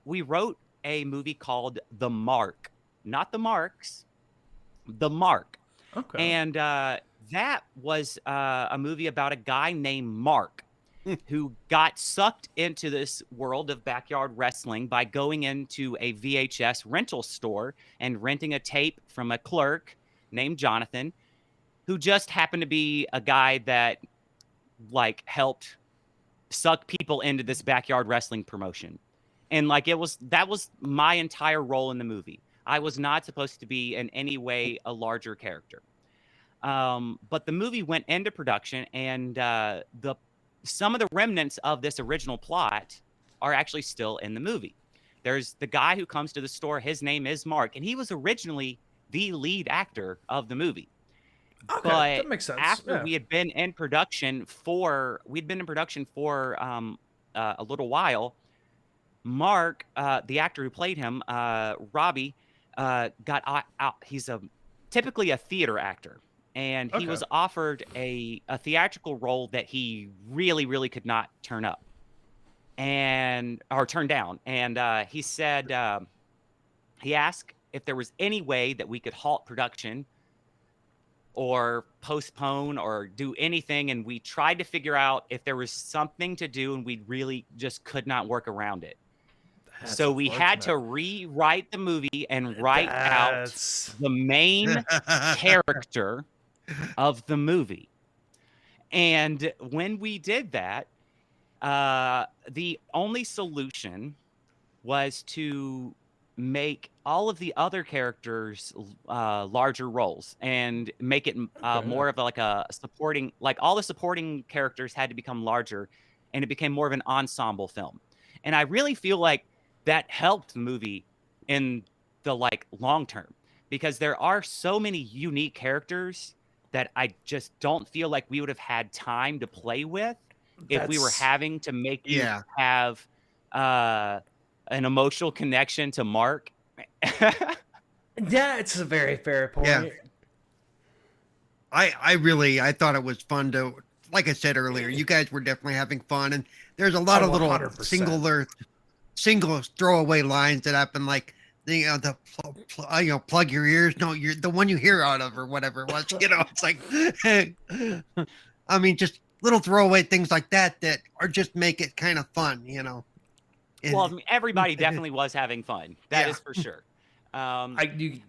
S3: we wrote a movie called The Mark, not The Marks, The Mark.
S2: Okay.
S3: And that was a movie about a guy named Mark who got sucked into this world of backyard wrestling by going into a VHS rental store and renting a tape from a clerk named Jonathan, who just happened to be a guy that like helped suck people into this backyard wrestling promotion. And like that was my entire role in the movie. I was not supposed to be in any way a larger character. But the movie went into production, and some of the remnants of this original plot are actually still in the movie. There's the guy who comes to the store. His name is Mark, and he was originally the lead actor of the movie.
S2: Okay,
S3: But
S2: that makes sense.
S3: after
S2: Yeah.
S3: we'd been in production for a little while, Mark, the actor who played him, Robbie, got out. He's typically a theater actor, and he
S2: Okay.
S3: was offered a theatrical role that he really, really could not turn up or turn down. And he said, he asked if there was any way that we could halt production or postpone or do anything. And we tried to figure out if there was something to do, and we really just could not work around it.
S2: That's
S3: So we had to
S2: unfortunate.
S3: rewrite the movie and write out
S2: That's-
S3: the main character of the movie. And when we did that, the only solution was to make all of the other characters larger roles and make it more of like a supporting, like all the supporting characters had to become larger, and it became more of an ensemble film. And I really feel like that helped the movie in the like long term, because there are so many unique characters that I just don't feel like we would have had time to play with if we were
S2: That's-
S3: having to make you
S4: Yeah.
S3: have an emotional connection to Mark.
S2: Yeah, it's a very fair point.
S4: Yeah. I thought it was fun to, like I said earlier, you guys were definitely having fun, and there's a lot
S2: Oh,
S4: of little
S2: 100%.
S4: single throwaway lines that happen, like plug your ears, no, you're the one you hear out of, or whatever it was. It's like, I mean, just little throwaway things like that are just make it kind of fun. And-
S3: Well, I mean, everybody definitely was having fun. That
S4: Yeah.
S3: is for sure.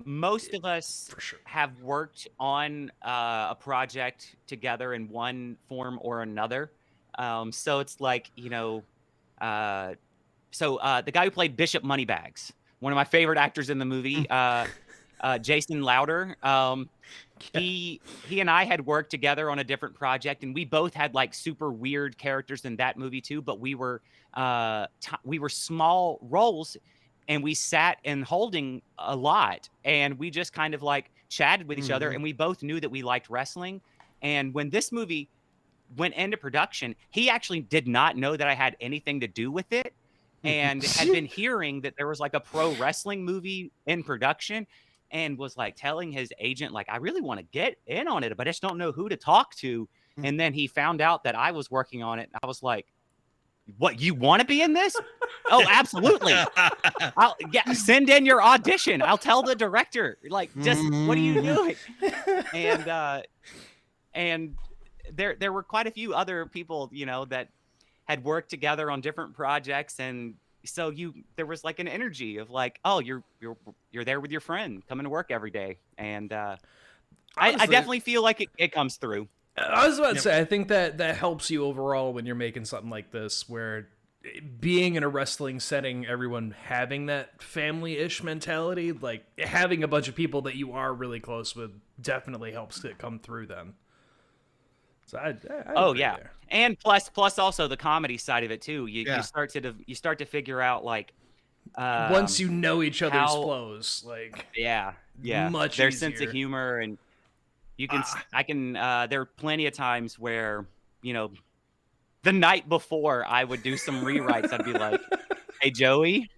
S3: Most of us
S2: For sure.
S3: have worked on a project together in one form or another. So it's like, the guy who played Bishop Moneybags, one of my favorite actors in the movie, Jason Louder. He and I had worked together on a different project, and we both had like super weird characters in that movie too. But we were small roles, and we sat in holding a lot, and we just kind of like chatted with each other, and we both knew that we liked wrestling. And when this movie went into production, he actually did not know that I had anything to do with it, and had been hearing that there was like a pro wrestling movie in production, and was like telling his agent, like, I really want to get in on it, but I just don't know who to talk to. And then he found out that I was working on it. And I was like, what, you want to be in this? Oh, absolutely. Send in your audition. I'll tell the director, like, just what are you doing? And there were quite a few other people, that had worked together on different projects. And so there was like an energy of like, oh, you're there with your friend coming to work every day. And I definitely feel like it comes through.
S2: I was about to say, I think that helps you overall when you're making something like this, where being in a wrestling setting, everyone having that family-ish mentality, like having a bunch of people that you are really close with, definitely helps it come through then. So I agree there.
S3: And plus also the comedy side of it too. You
S4: Yeah.
S3: start to figure out like
S2: Once you know each other's
S3: how-
S2: flows, like
S3: much their sense
S2: easier.
S3: of humor, and you can there are plenty of times where the night before I would do some rewrites. I'd be like, hey Joey,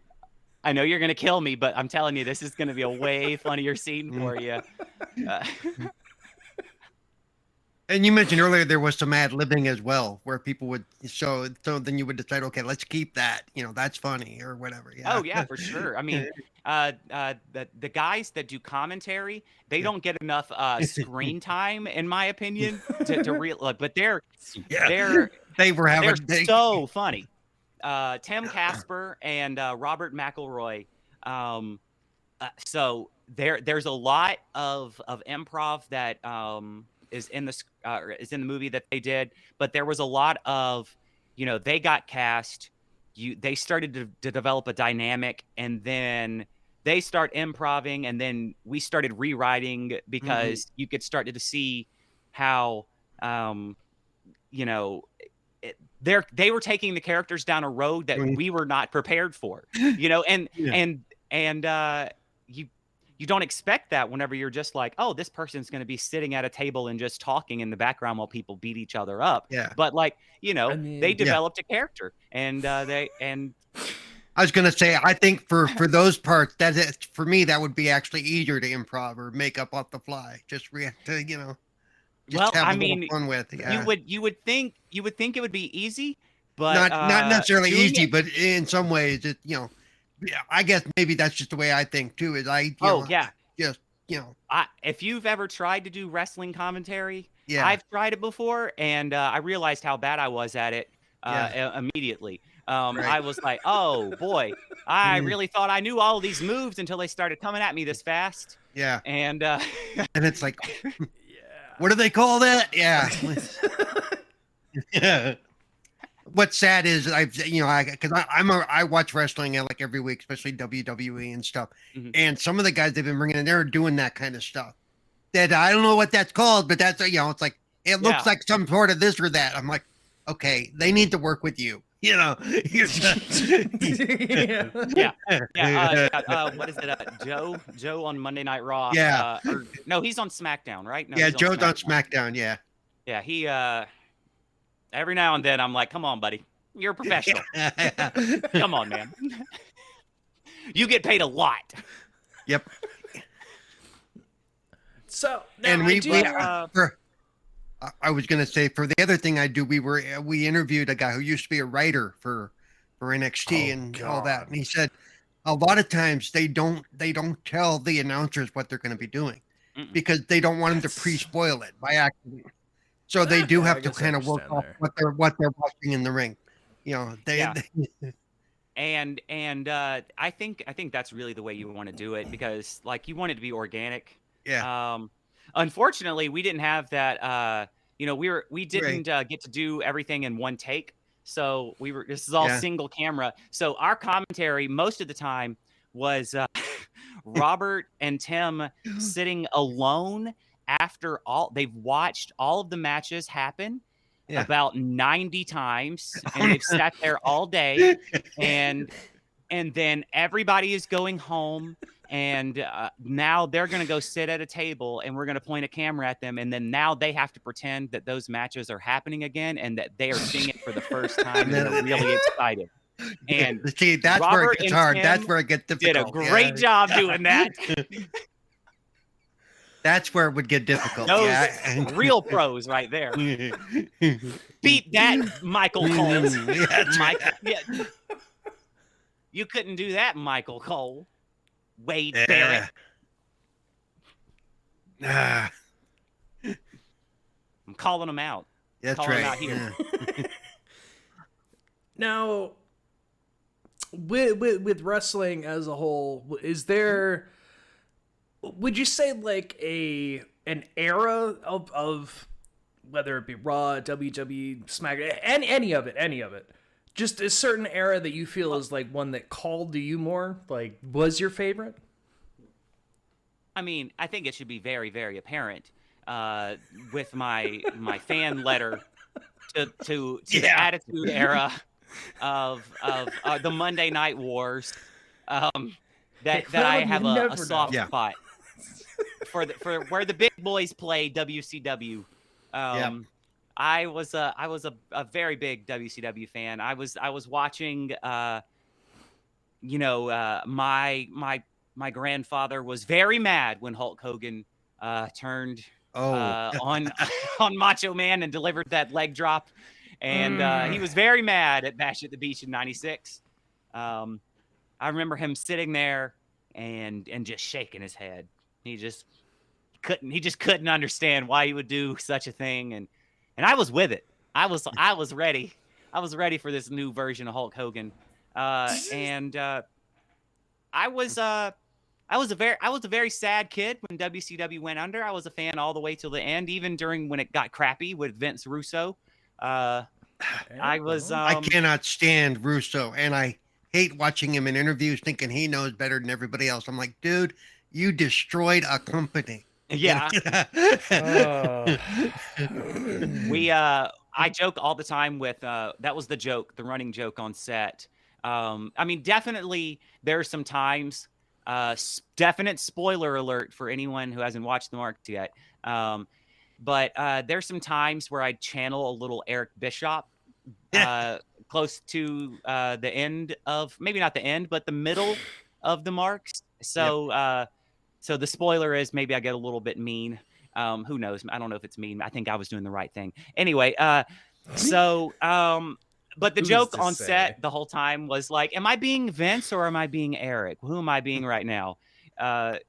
S3: I know you're gonna kill me, but I'm telling you, this is gonna be a way funnier scene for you.
S4: And you mentioned earlier there was some ad-libbing as well, where people would so then you would decide, okay, let's keep that. That's funny or whatever. Yeah.
S3: Oh yeah, for sure. I mean, the guys that do commentary, they don't get enough screen time, in my opinion, to real. But they're
S4: they were having
S3: so funny. Tim Casper and Robert McElroy. So there's a lot of improv that is in the movie that they did, but there was a lot of they got cast, they started to develop a dynamic, and then they start improving, and then we started rewriting because you could start to see how they were taking the characters down a road that we were not prepared for, and you don't expect that whenever you're just like, oh, this person's going to be sitting at a table and just talking in the background while people beat each other up.
S4: Yeah.
S3: But they developed a character, and I
S4: was going to say, I think for those parts, for me, that would be actually easier to improv or make up off the fly. Just react to, just have a little fun with. Yeah.
S3: You would think it would be easy, but
S4: not necessarily easy, but in some ways, I guess maybe that's just the way I think too. Is
S3: if you've ever tried to do wrestling commentary,
S4: yeah,
S3: I've tried it before, and I realized how bad I was at it immediately.
S4: Right.
S3: I was like, oh boy, I really thought I knew all of these moves until they started coming at me this fast.
S4: Yeah,
S3: and
S4: and it's like, what do they call that? Yeah. Yeah. What's sad is I watch wrestling like every week, especially WWE and stuff. And some of the guys they've been bringing in, they're doing that kind of stuff. That I don't know what that's called, but that's it's like it looks like some sort of this or that. I'm like, okay, they need to work with you.
S3: What is it? Joe on Monday Night Raw.
S4: Yeah.
S3: No, he's on SmackDown, right? No,
S4: yeah, Joe's on SmackDown. Yeah.
S3: Yeah, he. Every now and then, I'm like, come on, buddy, you're a professional. Come on, man. You get paid a lot.
S4: Yep.
S2: So,
S4: and I was going to say, for the other thing I do, we interviewed a guy who used to be a writer for NXT and all that. And he said a lot of times they don't tell the announcers what they're going to be doing because they don't want them to pre-spoil it by accident. So they do have to kind of work off what they're watching in the ring.
S3: And I think that's really the way you want to do it, because you want it to be organic.
S4: Yeah.
S3: Unfortunately, we didn't have that. We didn't get to do everything in one take. So this is all single camera. So our commentary most of the time was Robert and Tim sitting alone after they've watched all of the matches happen about 90 times, and they've sat there all day, and then everybody is going home. And now they're going to go sit at a table, and we're going to point a camera at them. And then now they have to pretend that those matches are happening again and that they are seeing it for the first time. And they're really excited. And
S4: see, that's
S3: Robert
S4: where it gets hard. That's where it gets difficult.
S3: Did a great job doing that.
S4: That's where it would get difficult.
S3: Those real pros right there. Beat that, Michael Cole. You couldn't do that, Michael Cole. Wade Barrett. I'm calling him out.
S4: That's
S3: calling
S4: right.
S3: Him out here.
S4: Yeah.
S2: Now, with wrestling as a whole, is there? Would you say like an era of whether it be Raw, WWE, SmackDown, any of it? Just a certain era that you feel is like one that called to you more, like was your favorite?
S3: I mean, I think it should be very, very apparent with my fan letter to the Attitude Era of the Monday Night Wars. That I have a soft spot for where the big boys play WCW. I was a very big WCW fan. I was watching. My grandfather was very mad when Hulk Hogan turned on Macho Man and delivered that leg drop, and he was very mad at Bash at the Beach in '96. I remember him sitting there and just shaking his head. He just couldn't understand why he would do such a thing, and I was with it. I was ready. I was ready for this new version of Hulk Hogan, and I was a very sad kid when WCW went under. I was a fan all the way till the end, even during when it got crappy with Vince Russo. I was
S4: I cannot stand Russo, and I hate watching him in interviews thinking he knows better than everybody else. I'm like, dude, you destroyed a company.
S3: yeah. We I joke all the time with that was the joke, the running joke on set. I mean, definitely there's some times definite spoiler alert for anyone who hasn't watched the Marks yet. But there's some times where I channel a little Eric Bishop close to the end of, maybe not the end, but the middle of the Marks. So so the spoiler is maybe I get a little bit mean. Who knows? I don't know if it's mean. I think I was doing the right thing. Anyway, but the
S2: Who's
S3: joke
S2: to
S3: on
S2: say?
S3: set the whole time was like, am I being Vince or am I being Eric? Who am I being right now?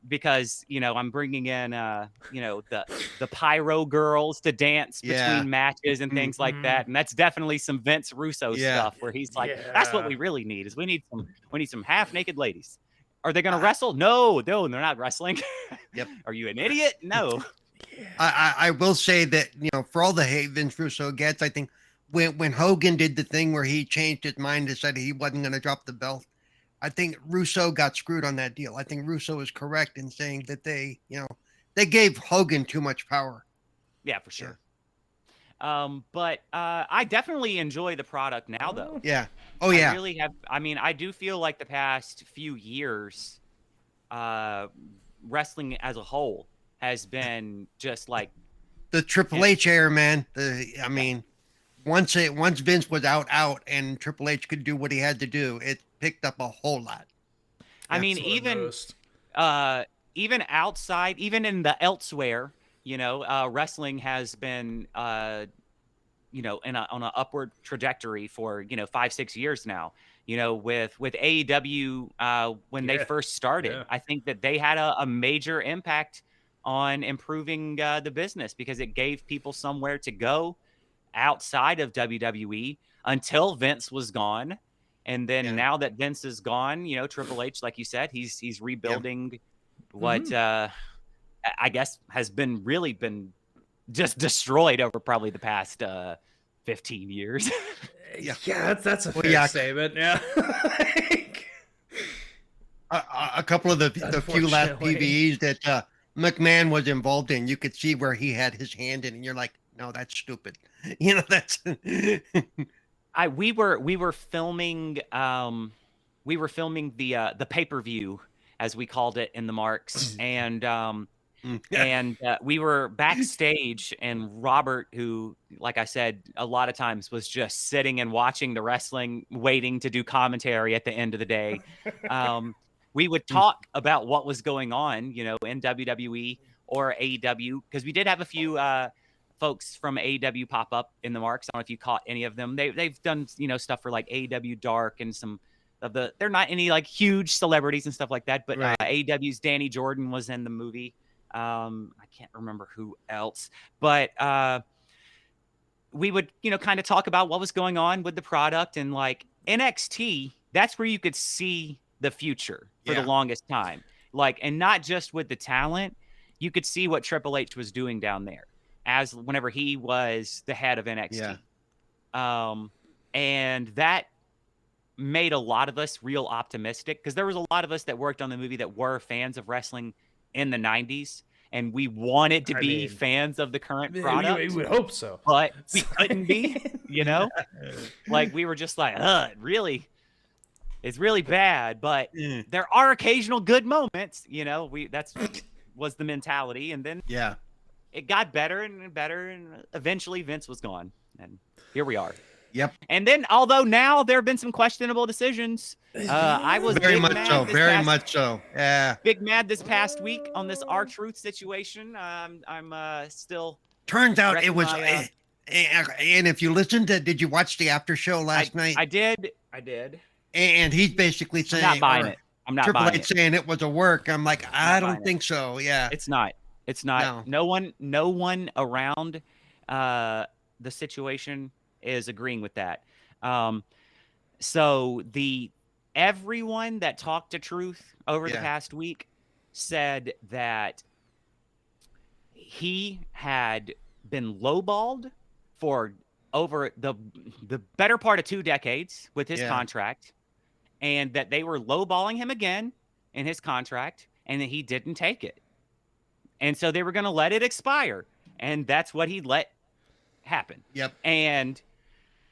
S3: Because, you know, I'm bringing in, you know, the pyro girls to dance between matches and things like that. And that's definitely some Vince Russo stuff where he's like, that's what we really need is we need some half naked ladies. Are they going to wrestle? No, they're not wrestling.
S4: Yep.
S3: Are you an idiot? No.
S4: I will say that, you know, for all the hate Vince Russo gets, I think when Hogan did the thing where he changed his mind and said he wasn't going to drop the belt, I think Russo got screwed on that deal. I think Russo is correct in saying that they gave Hogan too much power.
S3: Yeah, for sure. But I definitely enjoy the product now, though.
S4: Yeah. Oh, yeah.
S3: I really have. I mean, I do feel like the past few years, wrestling as a whole has been just like
S4: the Triple H era, man. I mean, once Vince was out and Triple H could do what he had to do, it picked up a whole lot.
S3: I mean, even outside, even in the elsewhere, you know, wrestling has been, you know, on an upward trajectory for, you know, 5-6 years now. You know, with AEW when they first started, I think that they had a major impact on improving the business because it gave people somewhere to go outside of WWE until Vince was gone. And then now that Vince is gone, you know, Triple H, like you said, he's rebuilding what I guess has been just destroyed over probably the past 15 years.
S2: Yeah, that's a fair statement. Yeah.
S4: A couple of the few last PVEs that McMahon was involved in, you could see where he had his hand in, and you're like, no, that's stupid. You know, that's.
S3: We were filming the pay-per-view, as we called it in the Marks, and we were backstage, and Robert, who, like I said, a lot of times was just sitting and watching the wrestling, waiting to do commentary at the end of the day. We would talk about what was going on, you know, in WWE or AEW, because we did have a few folks from AEW pop up in the Marks. I don't know if you caught any of them. They've done, you know, stuff for like AEW Dark and some of they're not any like huge celebrities and stuff like that, but AEW's Danny Jordan was in the movie. I can't remember who else, but we would, you know, kind of talk about what was going on with the product, and like NXT, that's where you could see the future for the longest time. Like, and not just with the talent, you could see what Triple H was doing down there as whenever he was the head of NXT. And that made a lot of us real optimistic, because there was a lot of us that worked on the movie that were fans of wrestling in the 90s, and we wanted to be fans of the current product.
S2: We would hope so,
S3: but we couldn't be, you know? Like, we were just like, it's really bad, but there are occasional good moments, you know? That's was the mentality, and then it got better and better, and eventually Vince was gone, and here we are.
S4: Yep.
S3: And then, although now there have been some questionable decisions, I was
S4: very much so. Yeah.
S3: Big mad this past week on this R-Truth situation. I'm still.
S4: Turns out it was. And if you listened to, did you watch the after show last night?
S3: I did.
S4: And he's basically saying,
S3: I'm not buying it. I'm not
S4: Triple
S3: buying
S4: H
S3: it.
S4: saying it was a work. I'm like, I don't think so. Yeah.
S3: It's not. No one around the situation is agreeing with that. So everyone that talked to Truth over the past week said that he had been lowballed for over the better part of 2 decades with his
S4: Yeah.
S3: contract, and that they were lowballing him again in his contract, and that he didn't take it. And so they were going to let it expire, and that's what he let happen.
S4: Yep.
S3: And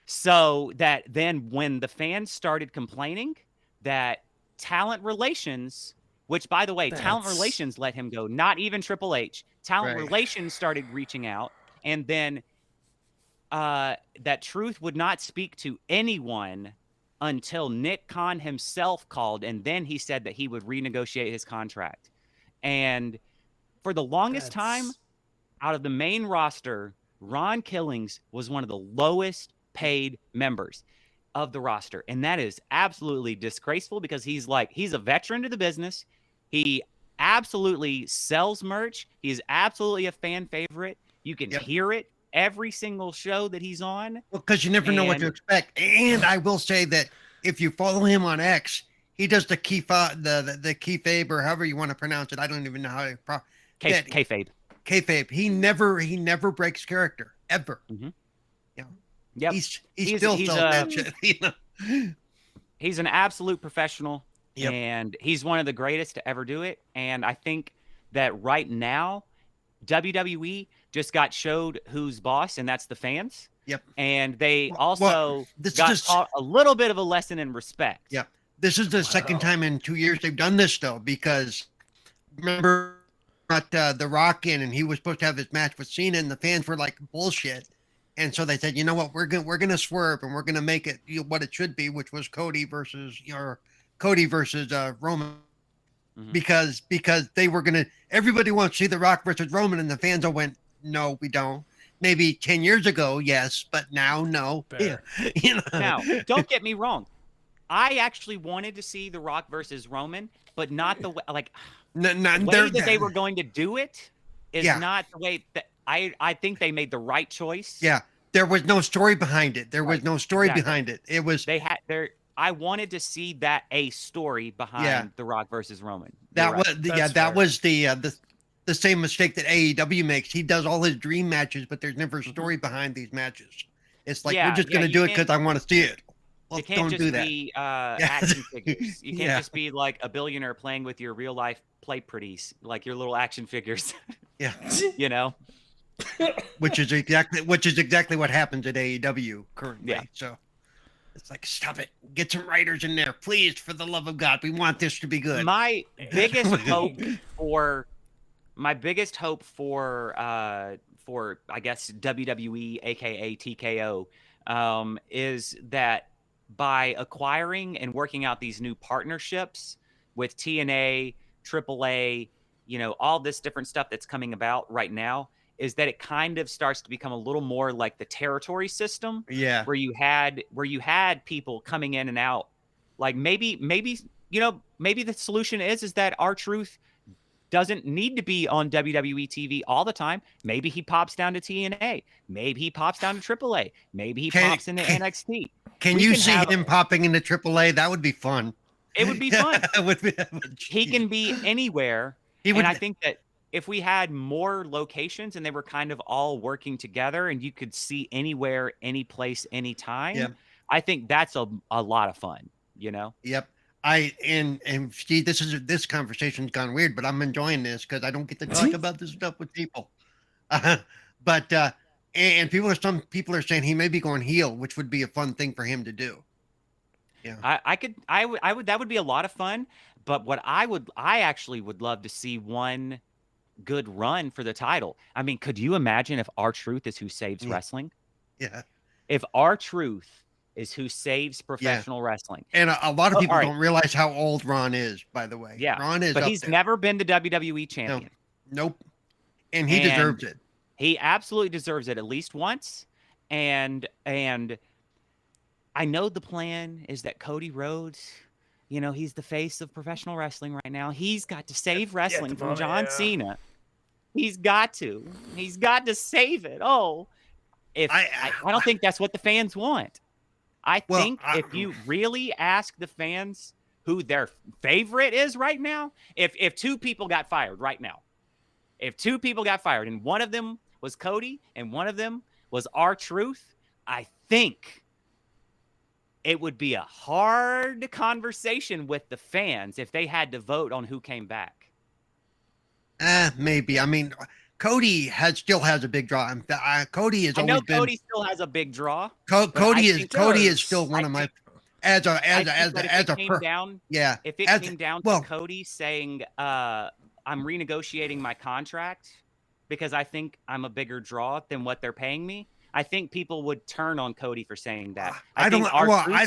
S3: so that then when the fans started complaining that talent relations, which by the way, talent
S2: That's-
S3: relations let him go, not even Triple H. Talent
S4: Right.
S3: relations started reaching out, and then that Truth would not speak to anyone until Nick Khan himself called, and then he said that he would renegotiate his contract. And for the longest time, out of the main roster, Ron Killings was one of the lowest paid members of the roster. And that is absolutely disgraceful because he's a veteran to the business. He absolutely sells merch. He's absolutely a fan favorite. You can
S4: Yep.
S3: hear it every single show that he's on.
S4: Well, because you never know what to
S3: And-
S4: expect. And I will say that if you follow him on X, he does the kayfabe, or however you want to pronounce it. I don't even know how to
S3: Kayfabe.
S4: kayfabe. He never breaks character ever.
S3: Mhm.
S4: Yeah.
S3: Yep.
S4: He's
S3: He's-
S4: still
S3: he's,
S4: sells that shit. You know?
S3: He's an absolute professional,
S4: Yep.
S3: and he's one of the greatest to ever do it. And I think that right now, WWE just got showed who's boss, and that's the fans.
S4: Yep.
S3: And they
S4: Well,
S3: also
S4: this is
S3: got
S4: just-
S3: taught a little bit of a lesson in respect.
S4: Yeah. This is the second time in 2 years they've done this, though, because remember brought The Rock in, and he was supposed to have his match with Cena, and the fans were like bullshit. And so they said, you know what, we're gonna swerve, and we're gonna make it what it should be, which was Cody versus Roman,
S3: Mhm.
S4: because they were gonna. Everybody wants to see The Rock versus Roman, and the fans all went, no, we don't. Maybe 10 years ago, yes, but now, no.
S2: Fair.
S4: Yeah. You know?
S3: Now, don't get me wrong. I actually wanted to see The Rock versus Roman, but not the way,
S4: No,
S3: the way that they were going to do it is
S4: Yeah.
S3: not the way that I think they made the right choice.
S4: Yeah, there was no story behind it. There was
S3: Right,
S4: no story
S3: exactly.
S4: behind it. It was
S3: They had their. I wanted to see that a story behind
S4: Yeah.
S3: The Rock versus Roman.
S4: that
S3: You're right.
S4: was
S2: That's
S4: that
S2: fair.
S4: was the same mistake that AEW makes. He does all his dream matches, but there's never a story behind these matches. It's like
S3: Yeah,
S4: we're just
S3: yeah,
S4: gonna
S3: you
S4: do it
S3: can't-
S4: because I want to see it. Well,
S3: It can't
S4: don't
S3: just
S4: do that.
S3: be action figures. You can't
S4: Yeah.
S3: just be like a billionaire playing with your real life play pretties, like your little action figures.
S4: Yeah,
S3: You know.
S4: which is exactly what happens at AEW currently.
S3: Yeah.
S4: So it's like, stop it. Get some writers in there, please, for the love of God. We want this to be good.
S3: My biggest hope for I guess WWE, aka TKO, is that by acquiring and working out these new partnerships with TNA, AAA, all this different stuff that's coming about right now, is that it kind of starts to become a little more like the territory system,
S4: Yeah.
S3: where you had people coming in and out. Like maybe the solution is that R-Truth doesn't need to be on WWE TV all the time. Maybe he pops down to TNA. Maybe he pops down to AAA. Maybe he pops into NXT.
S4: Can
S3: We
S4: you
S3: can
S4: see
S3: have-
S4: him popping into AAA? That would be fun.
S3: It would be fun.
S4: It would be,
S3: He can be anywhere.
S4: He would.
S3: And I think that if we had more locations and they were kind of all working together and you could see anywhere, any place, anytime,
S4: Yep.
S3: I think that's a lot of fun,
S4: Yep. And Steve, this conversation's gone weird, but I'm enjoying this because I don't get to talk about this stuff with people. But some people are saying he may be going heel, which would be a fun thing for him to do. Yeah.
S3: I would that would be a lot of fun. But what I actually would love to see one good run for the title. I mean, could you imagine if R-Truth is who saves wrestling?
S4: Yeah.
S3: If R-Truth is who saves professional wrestling.
S4: And a lot of people
S3: all right.
S4: don't realize how old Ron is, by the way.
S3: Yeah.
S4: Ron is
S3: But
S4: up
S3: he's
S4: there.
S3: never been the WWE champion.
S4: Nope. And he
S3: And-
S4: deserves it.
S3: He absolutely deserves it at least once. And I know the plan is that Cody Rhodes, he's the face of professional wrestling right now. He's got to save wrestling from
S2: moment,
S3: John
S2: yeah.
S3: Cena. He's got to save it. Oh, I don't think that's what the fans want. I
S4: Well,
S3: think if you really ask the fans who their favorite is right now, if two people got fired right now, and one of them was Cody and one of them was R-Truth, I think it would be a hard conversation with the fans if they had to vote on who came back.
S4: Maybe. I mean, Cody still has a big draw. Cody has
S3: I know
S4: always been.
S3: Cody still has a big draw.
S4: Cody is still one of my as a
S3: down.
S4: Yeah.
S3: If it came down to Cody saying, "I'm renegotiating my contract because I think I'm a bigger draw than what they're paying me," I think people would turn on Cody for saying that. I don't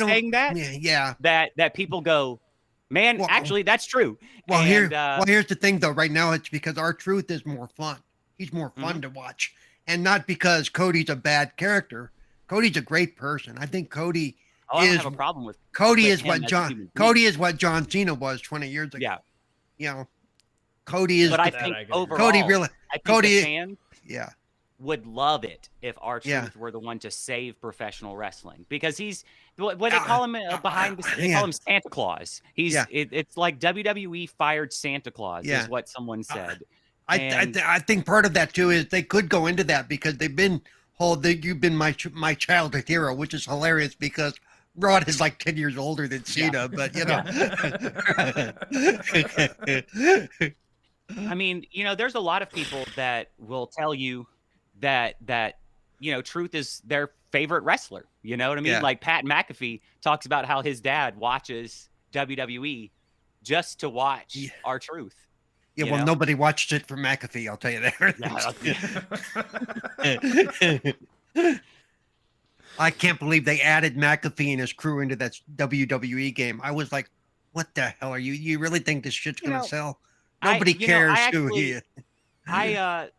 S3: saying that.
S4: Yeah.
S3: That people go, man, actually, that's true.
S4: Well, here's the thing, though. Right now, it's because R-Truth is more fun. He's more fun to watch, and not because Cody's a bad character. Cody's a great person. I think Cody.
S3: I don't have a problem with
S4: Cody. Is what John Cena was 20 years ago.
S3: Yeah.
S4: You know, Cody is.
S3: But I think overall,
S4: Cody
S3: the fans would love it if R-Truth were the one to save professional wrestling, because he's what they call him behind the they call him Santa Claus. It's like WWE fired Santa Claus is what someone said.
S4: I think part of that too is they could go into that because they've been you've been my childhood hero, which is hilarious because Rod is like 10 years older than Cena, but you know.
S3: I mean, you know, there's a lot of people that will tell you that you know, Truth is their favorite wrestler. You know what I mean?
S4: Yeah.
S3: Like Pat McAfee talks about how his dad watches WWE just to watch R-Truth.
S4: Yeah, well, nobody watched it for McAfee, I'll tell you that. I can't believe they added McAfee and his crew into that WWE game. I was like, what the hell are you? You really think this shit's going to sell? Nobody cares who he is.
S3: I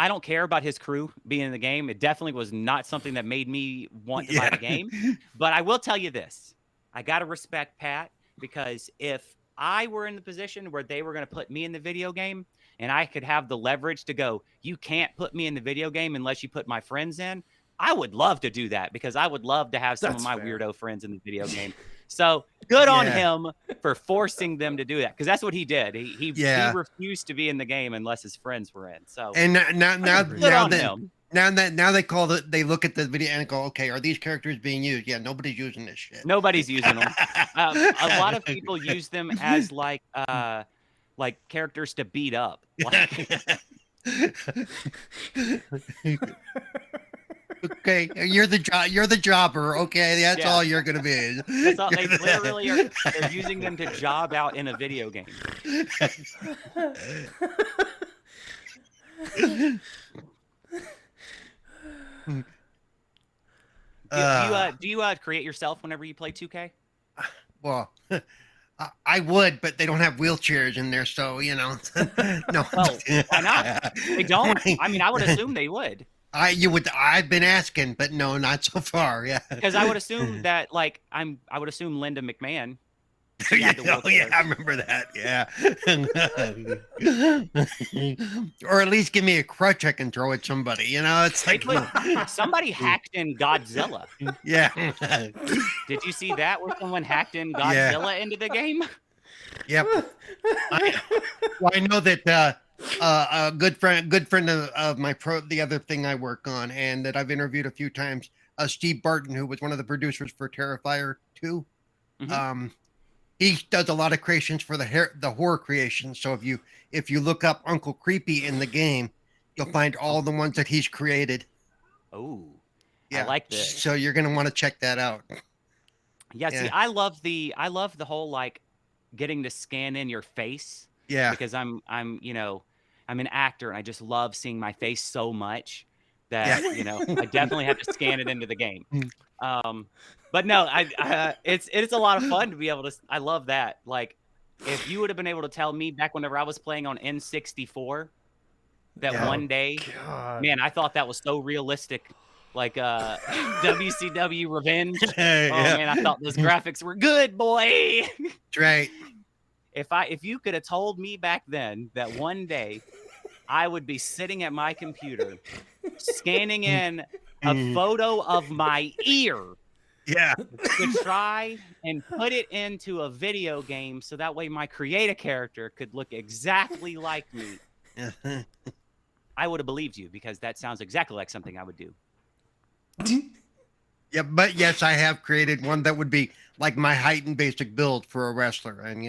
S3: don't care about his crew being in the game. It definitely was not something that made me want to buy the game. But I will tell you this. I got to respect Pat, because if I were in the position where they were going to put me in the video game and I could have the leverage to go, you can't put me in the video game unless you put my friends in, I would love to do that, because I would love to have some of my weirdo friends in the video game. So good on him for forcing them to do that, because that's what he did. He refused to be in the game unless his friends were in. So
S4: and now they they look at the video and go, okay, are these characters being used? Yeah, nobody's using this shit.
S3: Nobody's using them. A lot of people use them as like characters to beat up.
S4: Okay, you're the jobber. Okay, that's all you're gonna be.
S3: That's all, they literally are. They're using them to job out in a video game. Do you create yourself whenever you play 2K?
S4: Well, I would, but they don't have wheelchairs in there, so you know. No.
S3: Well, why not? They don't. I mean, I would assume they would.
S4: I've been asking, but no, not so far. Yeah.
S3: Because I would assume that, I would assume Linda McMahon.
S4: Yeah, I remember that. Yeah. Or at least give me a crutch I can throw at somebody. You know, it's like
S3: somebody hacked in Godzilla.
S4: Yeah.
S3: Did you see that, where someone hacked in Godzilla into the game?
S4: Yep. I know that a good friend of my the other thing I work on and that I've interviewed a few times, Steve Barton, who was one of the producers for Terrifier 2. Mm-hmm. He does a lot of creations for the horror creations. So if you look up Uncle Creepy in the game, you'll find all the ones that he's created.
S3: Oh, yeah. I like this.
S4: So you're gonna want to check that out.
S3: Yeah. See, I love the whole getting to scan in your face.
S4: Yeah.
S3: Because I'm an actor and I just love seeing my face so much that I definitely have to scan it into the game. But no, it's a lot of fun to be able to. I love that. Like, if you would have been able to tell me back whenever I was playing on N64 that one day, man, I thought that was so realistic. Like WCW Revenge. Man, I thought those graphics were good, boy.
S4: That's right.
S3: If you could have told me back then that one day I would be sitting at my computer scanning in a photo of my ear.
S4: Yeah.
S3: To try and put it into a video game so that way my creative character could look exactly like me. I would have believed you, because that sounds exactly like something I would do.
S4: Yeah, but yes, I have created one that would be like my height and basic build for a wrestler, and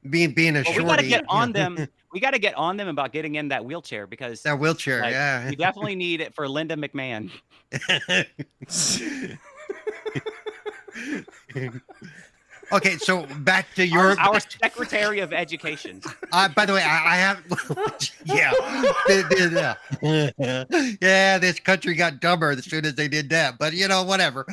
S4: being a
S3: Well,
S4: shorty.
S3: we got to get on them. We got to get on them about getting in that wheelchair because
S4: That wheelchair,
S3: like,
S4: yeah.
S3: we definitely need it for Linda McMahon.
S4: Okay, so back to your.
S3: Our Secretary of Education.
S4: By the way, I have. Yeah, this country got dumber as soon as they did that. But whatever.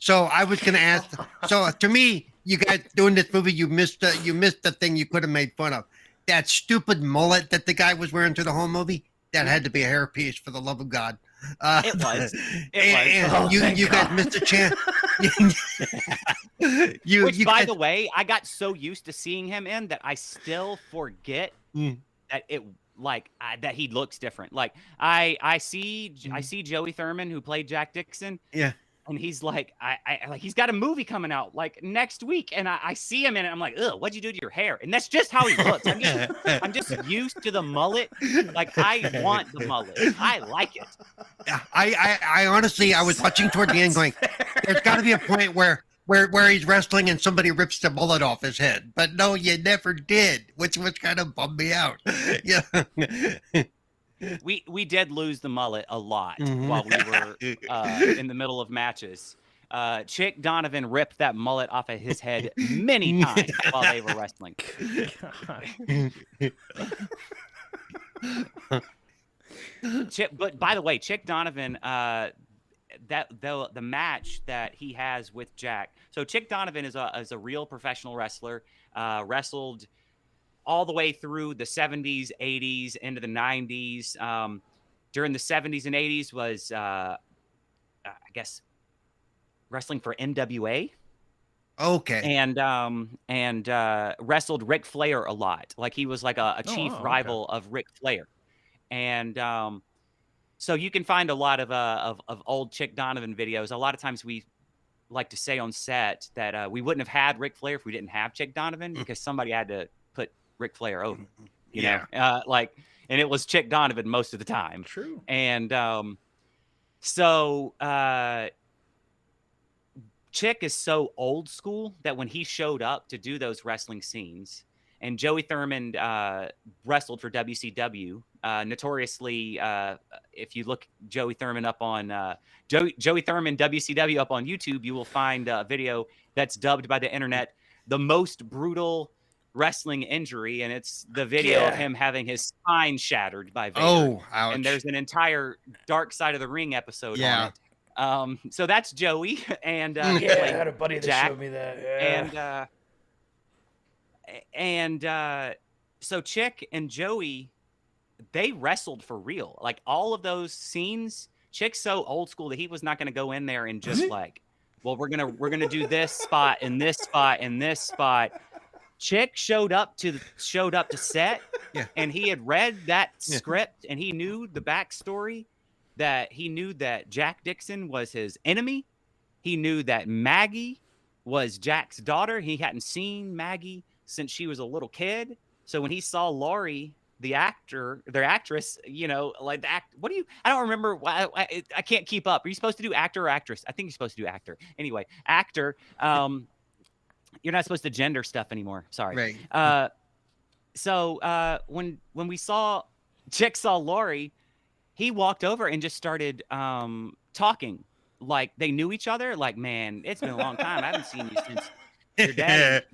S4: So I was gonna ask. So to me, you guys doing this movie, you missed the thing you could have made fun of. That stupid mullet that the guy was wearing through the whole movie. That had to be a hairpiece, for the love of God.
S3: It was.
S4: You guys missed a chance.
S3: Which, by the way, I got so used to seeing him in that I still forget that that he looks different. Like I see Joey Thurman, who played Jack Dixon.
S4: Yeah.
S3: And he's like, he's got a movie coming out like next week, and I see him in it. I'm like, ugh, what'd you do to your hair? And that's just how he looks. I'm just used to the mullet. Like, I want the mullet. I like it.
S4: I honestly, I was watching toward the end, going, there's got to be a point where he's wrestling and somebody rips the mullet off his head. But no, you never did, which kind of bummed me out. Yeah.
S3: We did lose the mullet a lot while we were in the middle of matches. Chick Donovan ripped that mullet off of his head many times while they were wrestling. But by the way, Chick Donovan, the match that he has with Jack. So Chick Donovan is a real professional wrestler. Wrestled all the way through the 70s, 80s, into the 90s. During the 70s and 80s was, I guess, wrestling for NWA.
S4: Okay.
S3: And wrestled Ric Flair a lot. Like, he was like a chief rival of Ric Flair. And so you can find a lot of old Chick Donovan videos. A lot of times we like to say on set that we wouldn't have had Ric Flair if we didn't have Chick Donovan, because somebody had to put Ric Flair over, you know, and it was Chick Donovan most of the time.
S2: True.
S3: And so Chick is so old school that when he showed up to do those wrestling scenes, and Joey Thurman wrestled for WCW, notoriously, if you look Joey Thurman up on Joey Thurman WCW up on YouTube, you will find a video that's dubbed by the internet the most brutal wrestling injury, and it's the video of him having his spine shattered by Vader.
S4: Oh, ouch.
S3: And there's an entire Dark Side of the Ring episode on it. So that's Joey, and
S2: I had a buddy that
S3: Jack,
S2: showed me that.
S3: And so Chick and Joey, they wrestled for real. Like, all of those scenes, Chick's so old school that he was not going to go in there and just like, well, we're gonna do this spot and this spot and this spot. Chick showed up to set, and he had read that script, and he knew the backstory. That he knew that Jack Dixon was his enemy. He knew that Maggie was Jack's daughter. He hadn't seen Maggie since she was a little kid. So when he saw Laurie, their actress, you know, like the act. What do you? I don't remember. I can't keep up. Are you supposed to do actor or actress? I think you're supposed to do actor. Anyway, actor. You're not supposed to gender stuff anymore. Sorry.
S4: Right.
S3: So when Chick saw Laurie, he walked over and just started talking like they knew each other. Like, man, it's been a long time. I haven't seen you since your dad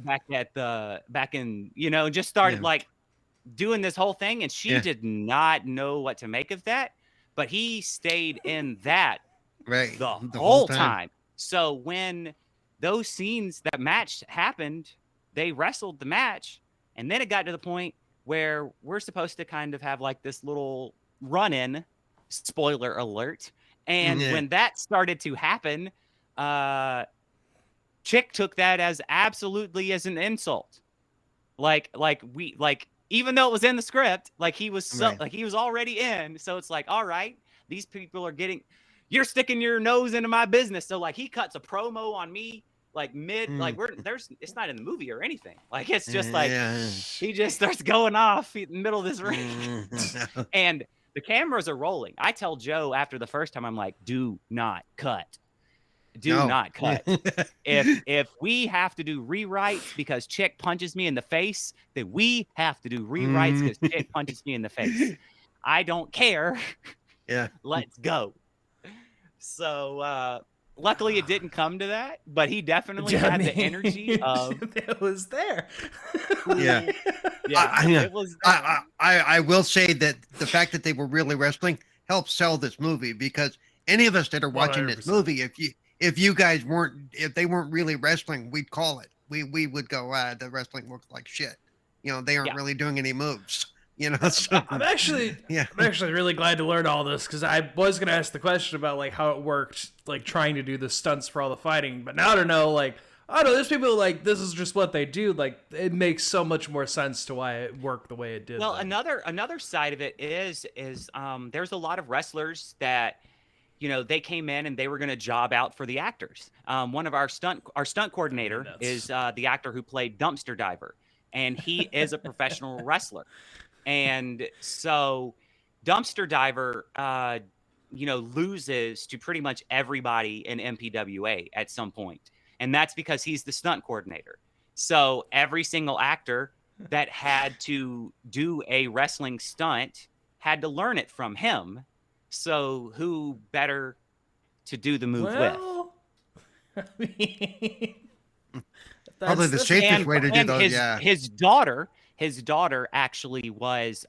S3: back in, you know, just started like doing this whole thing. And she did not know what to make of that, but he stayed in that the whole time. So when those scenes, that match happened, they wrestled the match, and then it got to the point where we're supposed to kind of have like this little run-in, spoiler alert. And when that started to happen, Chick took that as absolutely as an insult. Like even though it was in the script, like he was like he was already in. So it's like, all right, these people are you're sticking your nose into my business. So like he cuts a promo on me like mid, like it's not in the movie or anything. Like it's just like
S4: Yeah.
S3: he just starts going off in the middle of this ring, and the cameras are rolling. I tell Joe after the first time, I'm like, do not cut. Do not cut. If we have to do rewrites because Chick punches me in the face, then we have to do rewrites because Chick punches me in the face. I don't care.
S4: Yeah.
S3: Let's go. So luckily it didn't come to that, but he definitely had the energy of
S2: it was there.
S4: Yeah.
S3: It was there.
S4: I will say that the fact that they were really wrestling helped sell this movie, because any of us that are watching
S2: 100%.
S4: this movie, if they weren't really wrestling, we'd call it. We would go, the wrestling looks like shit. They aren't really doing any moves. So,
S2: I'm actually really glad to learn all this, because I was gonna ask the question about like how it worked, like trying to do the stunts for all the fighting, but now to know, like, I don't know, there's people like this is just what they do. Like it makes so much more sense to why it worked the way it did.
S3: Well, another side of it is there's a lot of wrestlers that they came in and they were going to job out for the actors. One of our stunt coordinator is the actor who played Dumpster Diver, and he is a professional wrestler. And so Dumpster Diver, loses to pretty much everybody in MPWA at some point. And that's because he's the stunt coordinator. So every single actor that had to do a wrestling stunt had to learn it from him. So who better to do the move with?
S2: I mean,
S4: probably the safest way to do those.
S3: His daughter actually was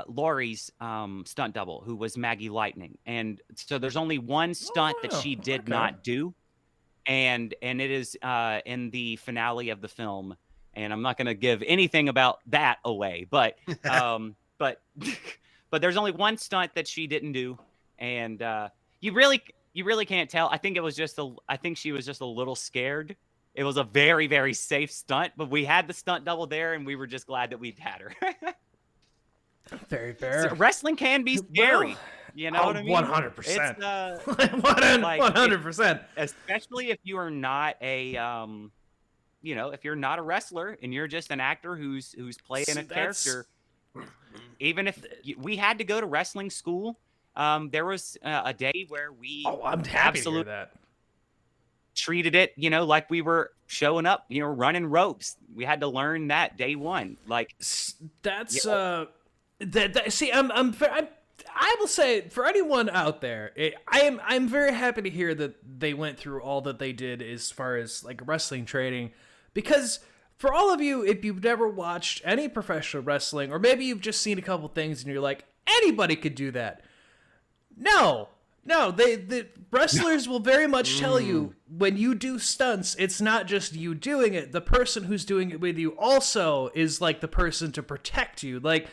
S3: Laurie's stunt double, who was Maggie Lightning. And so there's only one stunt that she did not do. And it is in the finale of the film. And I'm not going to give anything about that away, but but there's only one stunt that she didn't do, and you really can't tell. I think she was just a little scared. It was a very, very safe stunt, but we had the stunt double there, and we were just glad that we'd had her.
S2: Very fair.
S3: So wrestling can be scary. You know what I mean?
S2: 100%.
S3: 100%. Especially if you are not a, if you're not a wrestler and you're just an actor who's playing a character. Even if we had to go to wrestling school, there was a day where we
S2: I'm happy to hear that.
S3: Treated it, like we were showing up, running ropes. We had to learn that day one. Like
S2: that's see, I will say, for anyone out there, I'm very happy to hear that they went through all that they did as far as like wrestling training, because for all of you, if you've never watched any professional wrestling, or maybe you've just seen a couple things and you're like, anybody could do that. No, the wrestlers will very much tell you, when you do stunts, it's not just you doing it. The person who's doing it with you also is like the person to protect you. Like,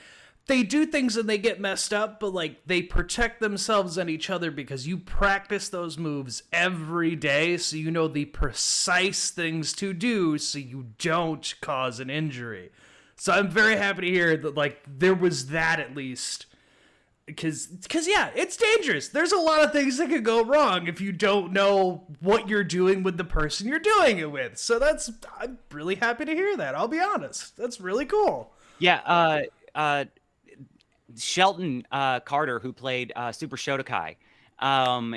S2: they do things and they get messed up, but like they protect themselves and each other because you practice those moves every day, so you know the precise things to do so you don't cause an injury. So I'm very happy to hear that like there was that, at least, because yeah, it's dangerous. There's a lot of things that could go wrong if you don't know what you're doing with the person you're doing it with. So I'm really happy to hear that. I'll be honest. That's really cool.
S3: Yeah. Shelton Carter, who played Super Shotokai,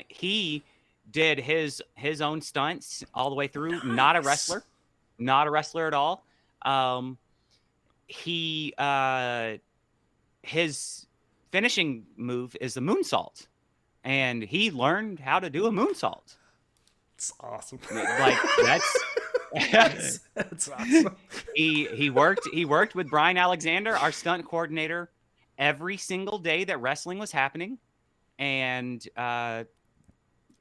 S3: he did his own stunts all the way through. Nice. Not a wrestler at all. His finishing move is a moonsault, and he learned how to do a moonsault.
S2: It's awesome.
S3: Like that's
S2: awesome.
S3: He worked with Brian Alexander, our stunt coordinator, every single day that wrestling was happening, and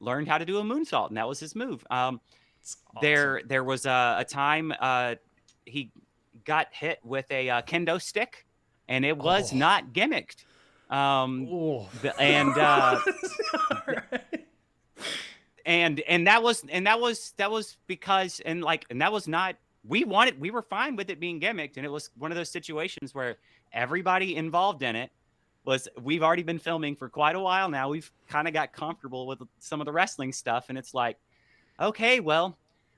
S3: learned how to do a moonsault, and that was his move. Awesome. There was a time he got hit with a kendo stick, and it was not gimmicked. And that was because that was not, we were fine with it being gimmicked, and it was one of those situations where everybody involved in it we've already been filming for quite a while now. We've kind of got comfortable with some of the wrestling stuff, and it's like, okay, well,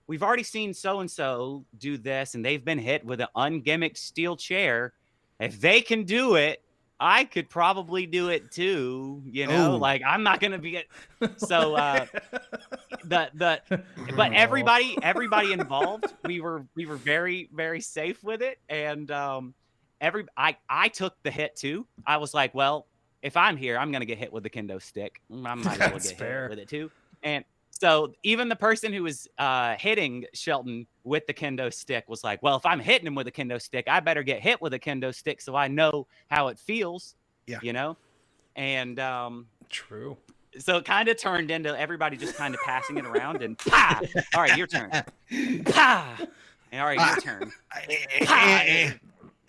S3: we've already seen so and so do this, and they've been hit with an ungimmicked steel chair. If they can do it, I could probably do it too. Like I'm not gonna be it. So but everybody involved, we were very, very safe with it, and I took the hit too. I was like, well, if I'm here, I'm gonna get hit with the kendo stick. I might as well get hit with it too. And so even the person who was hitting Shelton with the kendo stick was like, well, if I'm hitting him with a kendo stick, I better get hit with a kendo stick so I know how it feels. Yeah. And
S2: true.
S3: So it kind of turned into everybody just kind of passing it around and pa! All right, your turn. Pa! All right, your turn.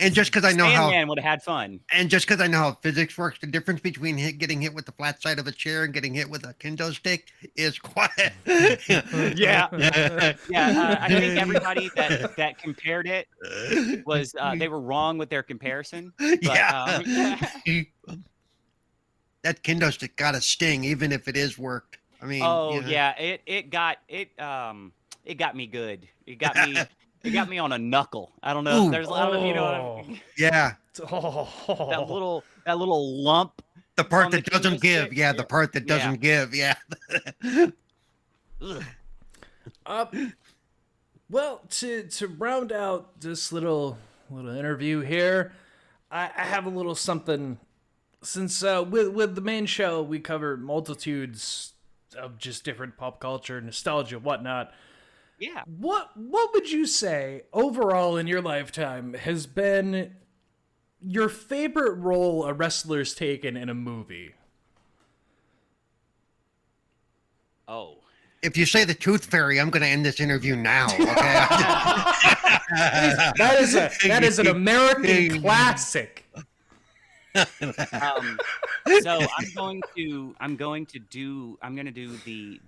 S4: And just because I know how
S3: Sandman would have had fun.
S4: And just because I know how physics works, the difference between getting hit with the flat side of a chair and getting hit with a kendo stick is quite.
S3: Yeah. I think everybody that compared it was they were wrong with their comparison. But,
S4: that kendo stick got a sting, even if it is worked. I mean,
S3: it got me good. It got me on a knuckle. I don't know. There's a lot of
S4: Yeah.
S3: That little lump.
S4: The part that doesn't give. Yeah, the part that doesn't give. Yeah.
S2: Well, to round out this little interview here, I have a little something. Since with the main show we cover multitudes of just different pop culture, nostalgia, whatnot.
S3: Yeah.
S2: What would you say overall in your lifetime has been your favorite role a wrestler's taken in a movie?
S3: Oh.
S4: If you say the Tooth Fairy, I'm going to end this interview now. Okay.
S2: that is an American classic.
S3: So I'm going to do the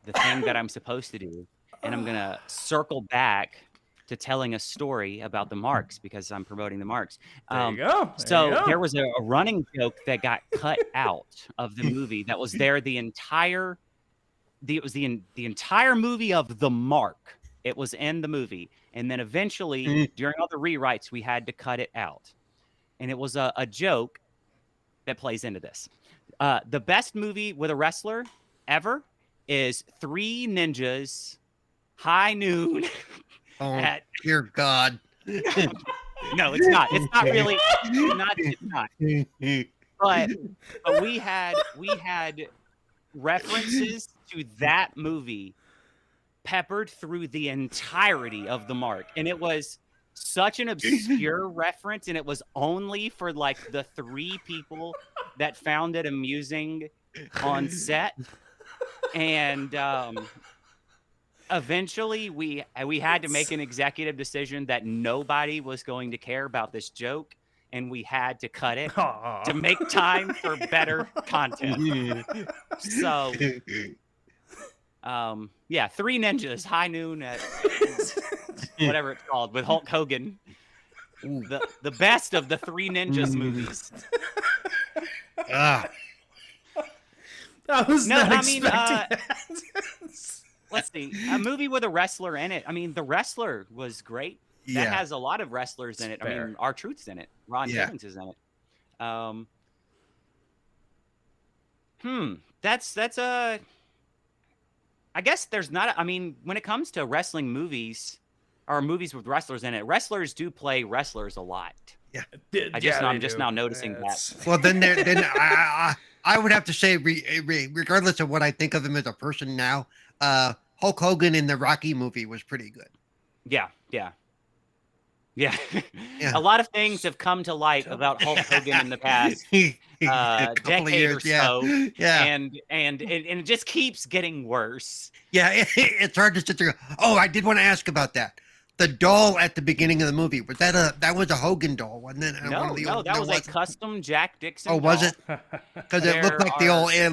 S3: thing that I'm supposed to do. And I'm going to circle back to telling a story about the Marks because I'm promoting the Marks.
S2: There you go.
S3: There was a running joke that got cut out of the movie that was there the entire movie of The Mark. It was in the movie. And then eventually, during all the rewrites, we had to cut it out. And it was a joke that plays into this. The best movie with a wrestler ever is Three Ninjas... High Noon.
S4: Dear God.
S3: No, it's not. It's not really. It's not. But we had references to that movie peppered through the entirety of The Mark, and it was such an obscure reference, and it was only for like the three people that found it amusing on set, and eventually we had to make an executive decision that nobody was going to care about this joke, and we had to cut it to make time for better content. So Three Ninjas, High Noon at whatever it's called, with Hulk Hogan. The best of the Three Ninjas movies.
S2: I was not expecting that.
S3: Let's see. A movie with a wrestler in it. I mean, The Wrestler was great. That has a lot of wrestlers in it. I mean, R-Truth's in it. Ron Jennings is in it. That's a... I guess there's not... I mean, when it comes to wrestling movies, or movies with wrestlers in it, wrestlers do play wrestlers a lot.
S4: Yeah.
S3: I'm just now noticing that.
S4: Well, then I would have to say, regardless of what I think of him as a person now, Hulk Hogan in the Rocky movie was pretty good.
S3: Yeah. A lot of things have come to light about Hulk Hogan in the past decade or so.
S4: Yeah.
S3: And it just keeps getting worse.
S4: Yeah, it's hard to sit there. Oh, I did want to ask about that. The doll at the beginning of the movie, was that was a Hogan doll, wasn't it?
S3: No, that was a custom Jack Dixon doll.
S4: Was it? Because it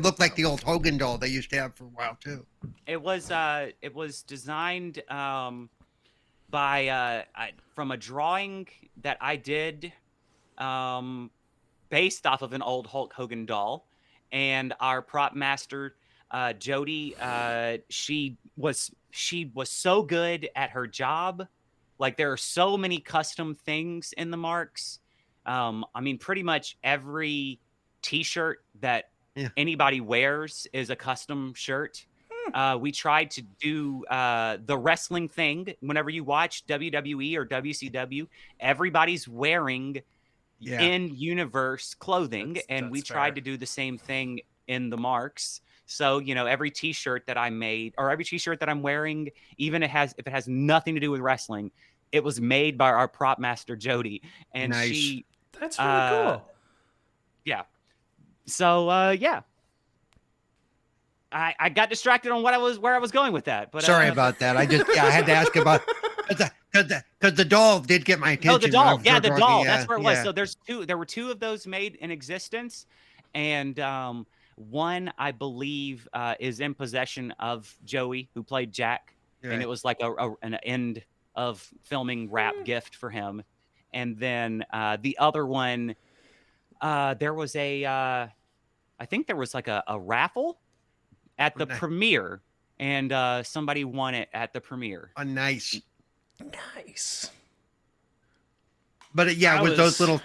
S4: looked like the old Hogan doll they used to have for a while too.
S3: It was designed by from a drawing that I did based off of an old Hulk Hogan doll, and our prop master Jody, she was she was so good at her job. Like, there are so many custom things in the marks. I mean, pretty much every T-shirt that anybody wears is a custom shirt. We tried to do the wrestling thing. Whenever you watch WWE or WCW, everybody's wearing in-universe clothing, and we tried to do the same thing in the marks. So, you know, every T-shirt that I made, or every T-shirt that I'm wearing, even if it has nothing to do with wrestling, it was made by our prop master Jody, and she.
S2: That's really cool.
S3: Yeah. So yeah. I got distracted on where I was going with that. But
S4: sorry about that. I had to ask about because the doll did get my attention.
S3: Oh, the doll. Yeah, the doll.
S4: Yeah,
S3: that's where it was. So there were two of those made in existence, and one I believe is in possession of Joey, who played Jack, and it was like an end of filming wrap gift for him. And then the other one, there was I think there was like a raffle at the premiere, and somebody won it at the premiere.
S4: Nice. But with those little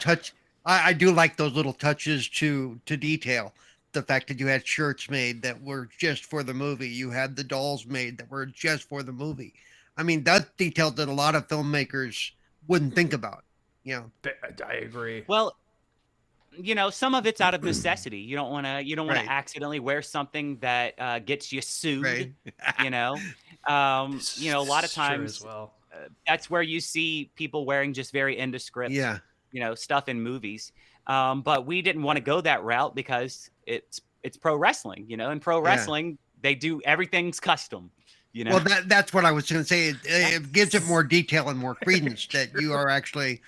S4: I do like those little touches to detail. The fact that you had shirts made that were just for the movie. You had the dolls made that were just for the movie. I mean, that's detail that a lot of filmmakers wouldn't think about. You know,
S2: I agree.
S3: Well, you know, some of it's out of necessity. You don't want to accidentally wear something that gets you sued.
S4: Right.
S3: You know, a lot of times
S2: as well.
S3: That's where you see people wearing just very indescript, stuff in movies. But we didn't want to go that route because it's pro wrestling. You know, in pro wrestling, they do everything's custom. You know?
S4: Well, that's what I was going to say. It gives it more detail and more credence that you are actually,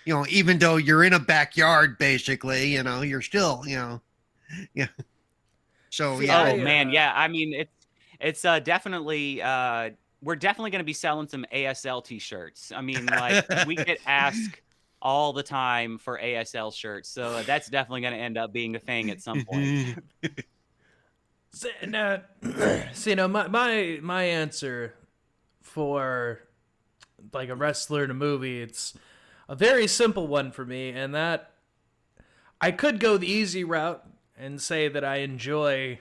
S4: you know, even though you're in a backyard, basically, you know, you're still, you know, So yeah.
S3: Oh man, yeah. I mean, it's definitely we're definitely going to be selling some ASL t-shirts. I mean, like we get asked all the time for ASL shirts, so that's definitely going to end up being a thing at some point.
S2: So, my answer for like a wrestler in a movie, it's a very simple one for me, and that I could go the easy route and say that I enjoy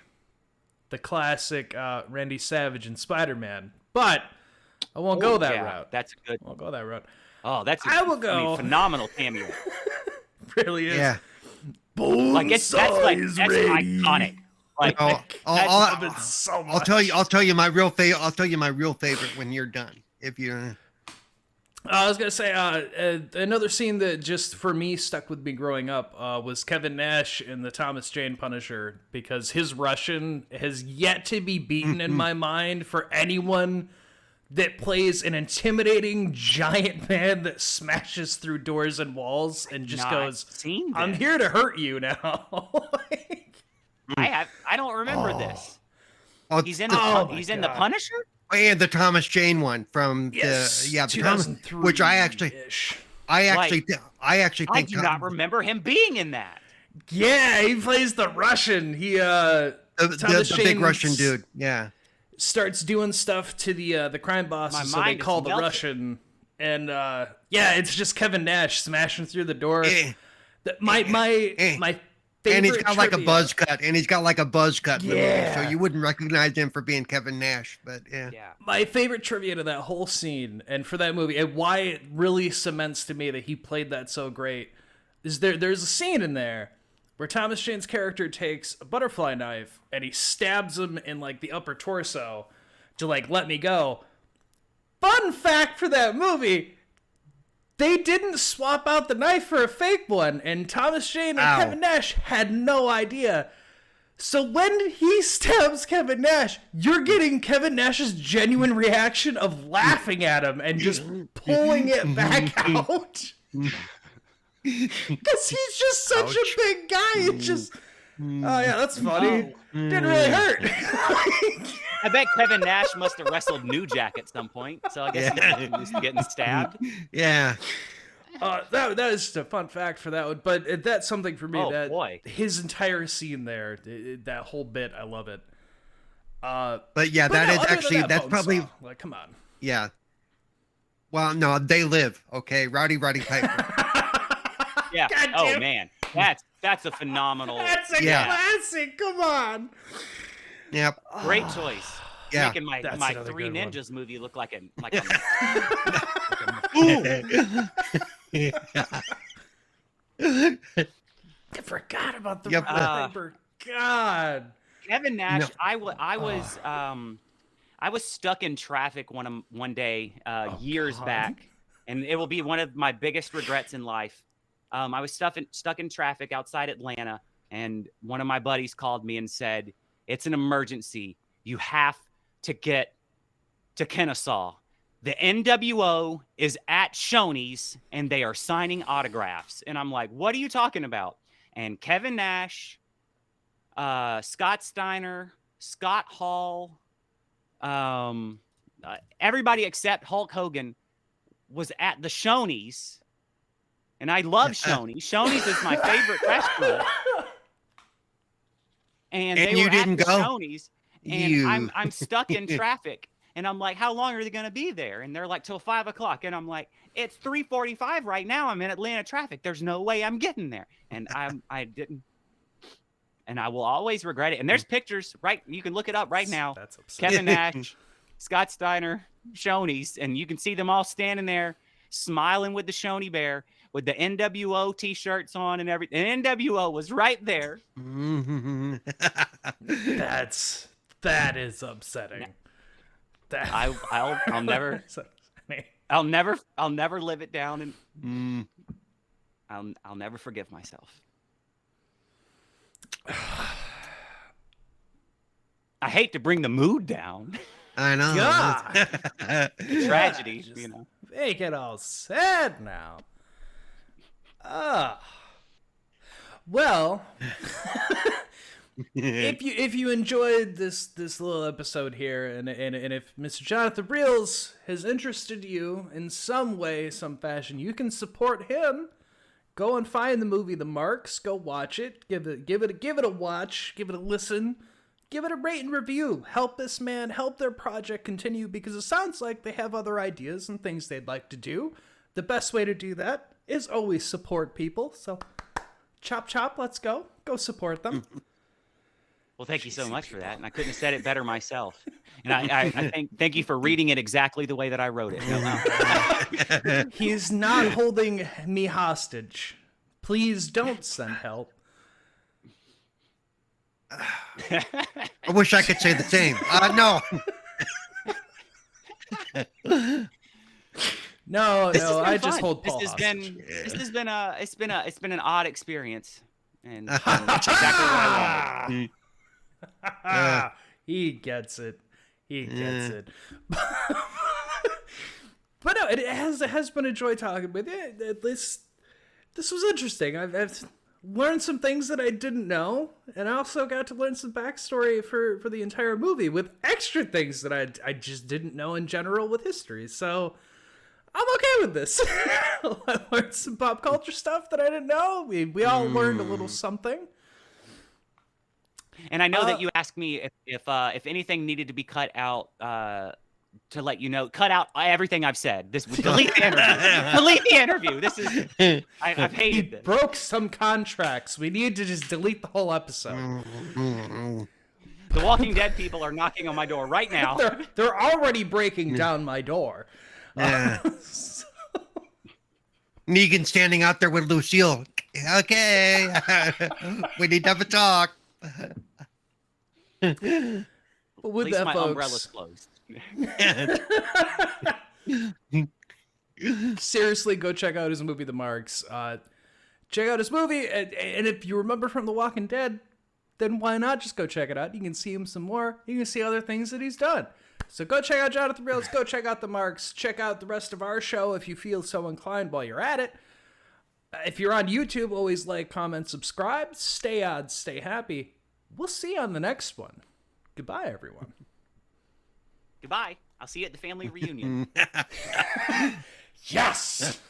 S2: the classic Randy Savage and Spider-Man, but I won't go that route.
S3: That's a good.
S2: I'll go that route.
S3: Oh, that's
S2: I will go
S3: phenomenal cameo.
S2: Really is.
S4: Yeah.
S3: Like that's iconic. Like
S4: I'll tell you my real favorite when you're done. If you.
S2: I was gonna say another scene that just for me stuck with me growing up was Kevin Nash in the Thomas Jane Punisher, because his Russian has yet to be beaten in my mind for anyone that plays an intimidating giant man that smashes through doors and walls and just goes, "I'm here to hurt you now."
S3: I don't remember this. He's in the Punisher.
S4: Oh, yeah, the Thomas Jane one from the Thomas, which I actually think
S3: I do not remember him being in that.
S2: Yeah, he plays the Russian. He
S4: the big Russian dude. Yeah,
S2: starts doing stuff to the crime bosses, so they call the Russian. And it's just Kevin Nash smashing through the door. My
S4: and he's got like a buzz cut,
S2: Yeah.
S4: So you wouldn't recognize him for being Kevin Nash, but yeah.
S2: My favorite trivia to that whole scene and for that movie, and why it really cements to me that he played that so great, is there's a scene in there where Thomas Jane's character takes a butterfly knife and he stabs him in like the upper torso to like let me go. Fun fact for that movie, they didn't swap out the knife for a fake one, and Thomas Jane and Kevin Nash had no idea. So when he stabs Kevin Nash, you're getting Kevin Nash's genuine reaction of laughing at him and just pulling it back out. Because he's just such a big guy. It's just, that's funny. Didn't really hurt.
S3: I bet Kevin Nash must have wrestled New Jack at some point, so I guess he's used to getting stabbed.
S4: Yeah.
S2: That is just a fun fact for that one, but that's something for me.
S3: Oh, boy.
S2: His entire scene there, that whole bit, I love it.
S4: But yeah,
S2: but
S4: that
S2: no,
S4: is
S2: other than
S4: actually
S2: that
S4: that's
S2: bone
S4: probably
S2: saw, like, come on.
S4: yeah. Well, no, they live. Okay, Roddy Piper.
S3: Yeah.
S2: God
S3: Oh
S2: damn.
S3: man, that's a phenomenal.
S2: That's a
S4: Yeah.
S2: classic. Come on.
S4: Yep.
S3: Great choice.
S4: Yeah.
S3: Making my
S2: That's
S3: my
S2: another
S3: Three
S2: good one.
S3: Ninjas movie look like a
S2: I forgot about the
S4: Yep.
S2: Piper. God.
S3: Kevin Nash.
S4: No.
S3: I was stuck in traffic one day years
S2: God.
S3: back, and it will be one of my biggest regrets in life. I was stuck in traffic outside Atlanta, and one of my buddies called me and said, "It's an emergency. You have to get to Kennesaw. The NWO is at Shoney's, and they are signing autographs." And I'm like, "What are you talking about?" And Kevin Nash, Scott Steiner, Scott Hall, everybody except Hulk Hogan was at the Shoney's. And I love Shoney's. Shoney's is my favorite restaurant. And they
S4: you
S3: were
S4: didn't
S3: at the
S4: go?
S3: Shoney's, and
S4: You.
S3: I'm stuck in traffic. And I'm like, how long are they going to be there? And they're like, till 5 o'clock. And I'm like, it's 3:45 right now. I'm in Atlanta traffic. There's no way I'm getting there. And I didn't. And I will always regret it. And there's pictures, right? You can look it up right now.
S2: That's upsetting.
S3: Kevin Nash, Scott Steiner, Shoney's. And you can see them all standing there smiling with the Shoney Bear with the NWO t-shirts on and everything. And NWO was right there.
S2: That is upsetting.
S3: I'll never live it down, and I'll never forgive myself. I hate to bring the mood down.
S4: I know.
S2: God.
S3: Tragedy,
S2: Just
S3: you know.
S2: Make it all sad now. Well, if you enjoyed this little episode here, and if Mr. Jonathan Realz has interested you in some way, some fashion, you can support him. Go and find the movie The Marks. Go watch it. Give it a watch. Give it a listen. Give it a rate and review. Help this man. Help their project continue, because it sounds like they have other ideas and things they'd like to do. The best way to do that is always support people. So, chop chop. Let's go. Go support them.
S3: Well, thank you so much for that, and I couldn't have said it better myself. And I thank you for reading it exactly the way that I wrote it.
S2: He's not holding me hostage. Please don't send help.
S4: I wish I could say the same. No.
S2: No,
S3: This has been
S2: I
S3: fun.
S2: just hold Paul
S3: This has
S2: hostage.
S3: been an odd experience, and that's exactly what I wanted.
S2: He gets it. He gets it. But no, it has been a joy talking with you. At least this was interesting. I've learned some things that I didn't know, and I also got to learn some backstory for the entire movie with extra things that I just didn't know in general with history. So I'm okay with this. I learned some pop culture stuff that I didn't know. We all learned a little something.
S3: And I know that you asked me if anything needed to be cut out. To let you know, cut out everything I've said. Delete the interview. Delete the interview. This is I've hated this.
S2: Broke some contracts. We need to just delete the whole episode.
S3: The Walking Dead people are knocking on my door right now.
S2: They're already breaking down my door.
S4: Yeah. Negan standing out there with Lucille. Okay. We need to have a talk.
S2: But
S3: At
S2: with
S3: least
S2: that,
S3: my
S2: folks,
S3: umbrella's closed.
S2: seriously, go check out his movie, The Marks. Check out his movie, and if you remember from The Walking Dead, then why not just go check it out? You can see him some more. You can see other things that he's done. So go check out Jonathan Realz. Go check out The Marks. Check out the rest of our show if you feel so inclined while you're at it. If you're on YouTube, always like, comment, subscribe. Stay odd, stay happy. We'll see you on the next one. Goodbye, everyone.
S3: Goodbye. I'll see you at the family reunion.
S2: Yes!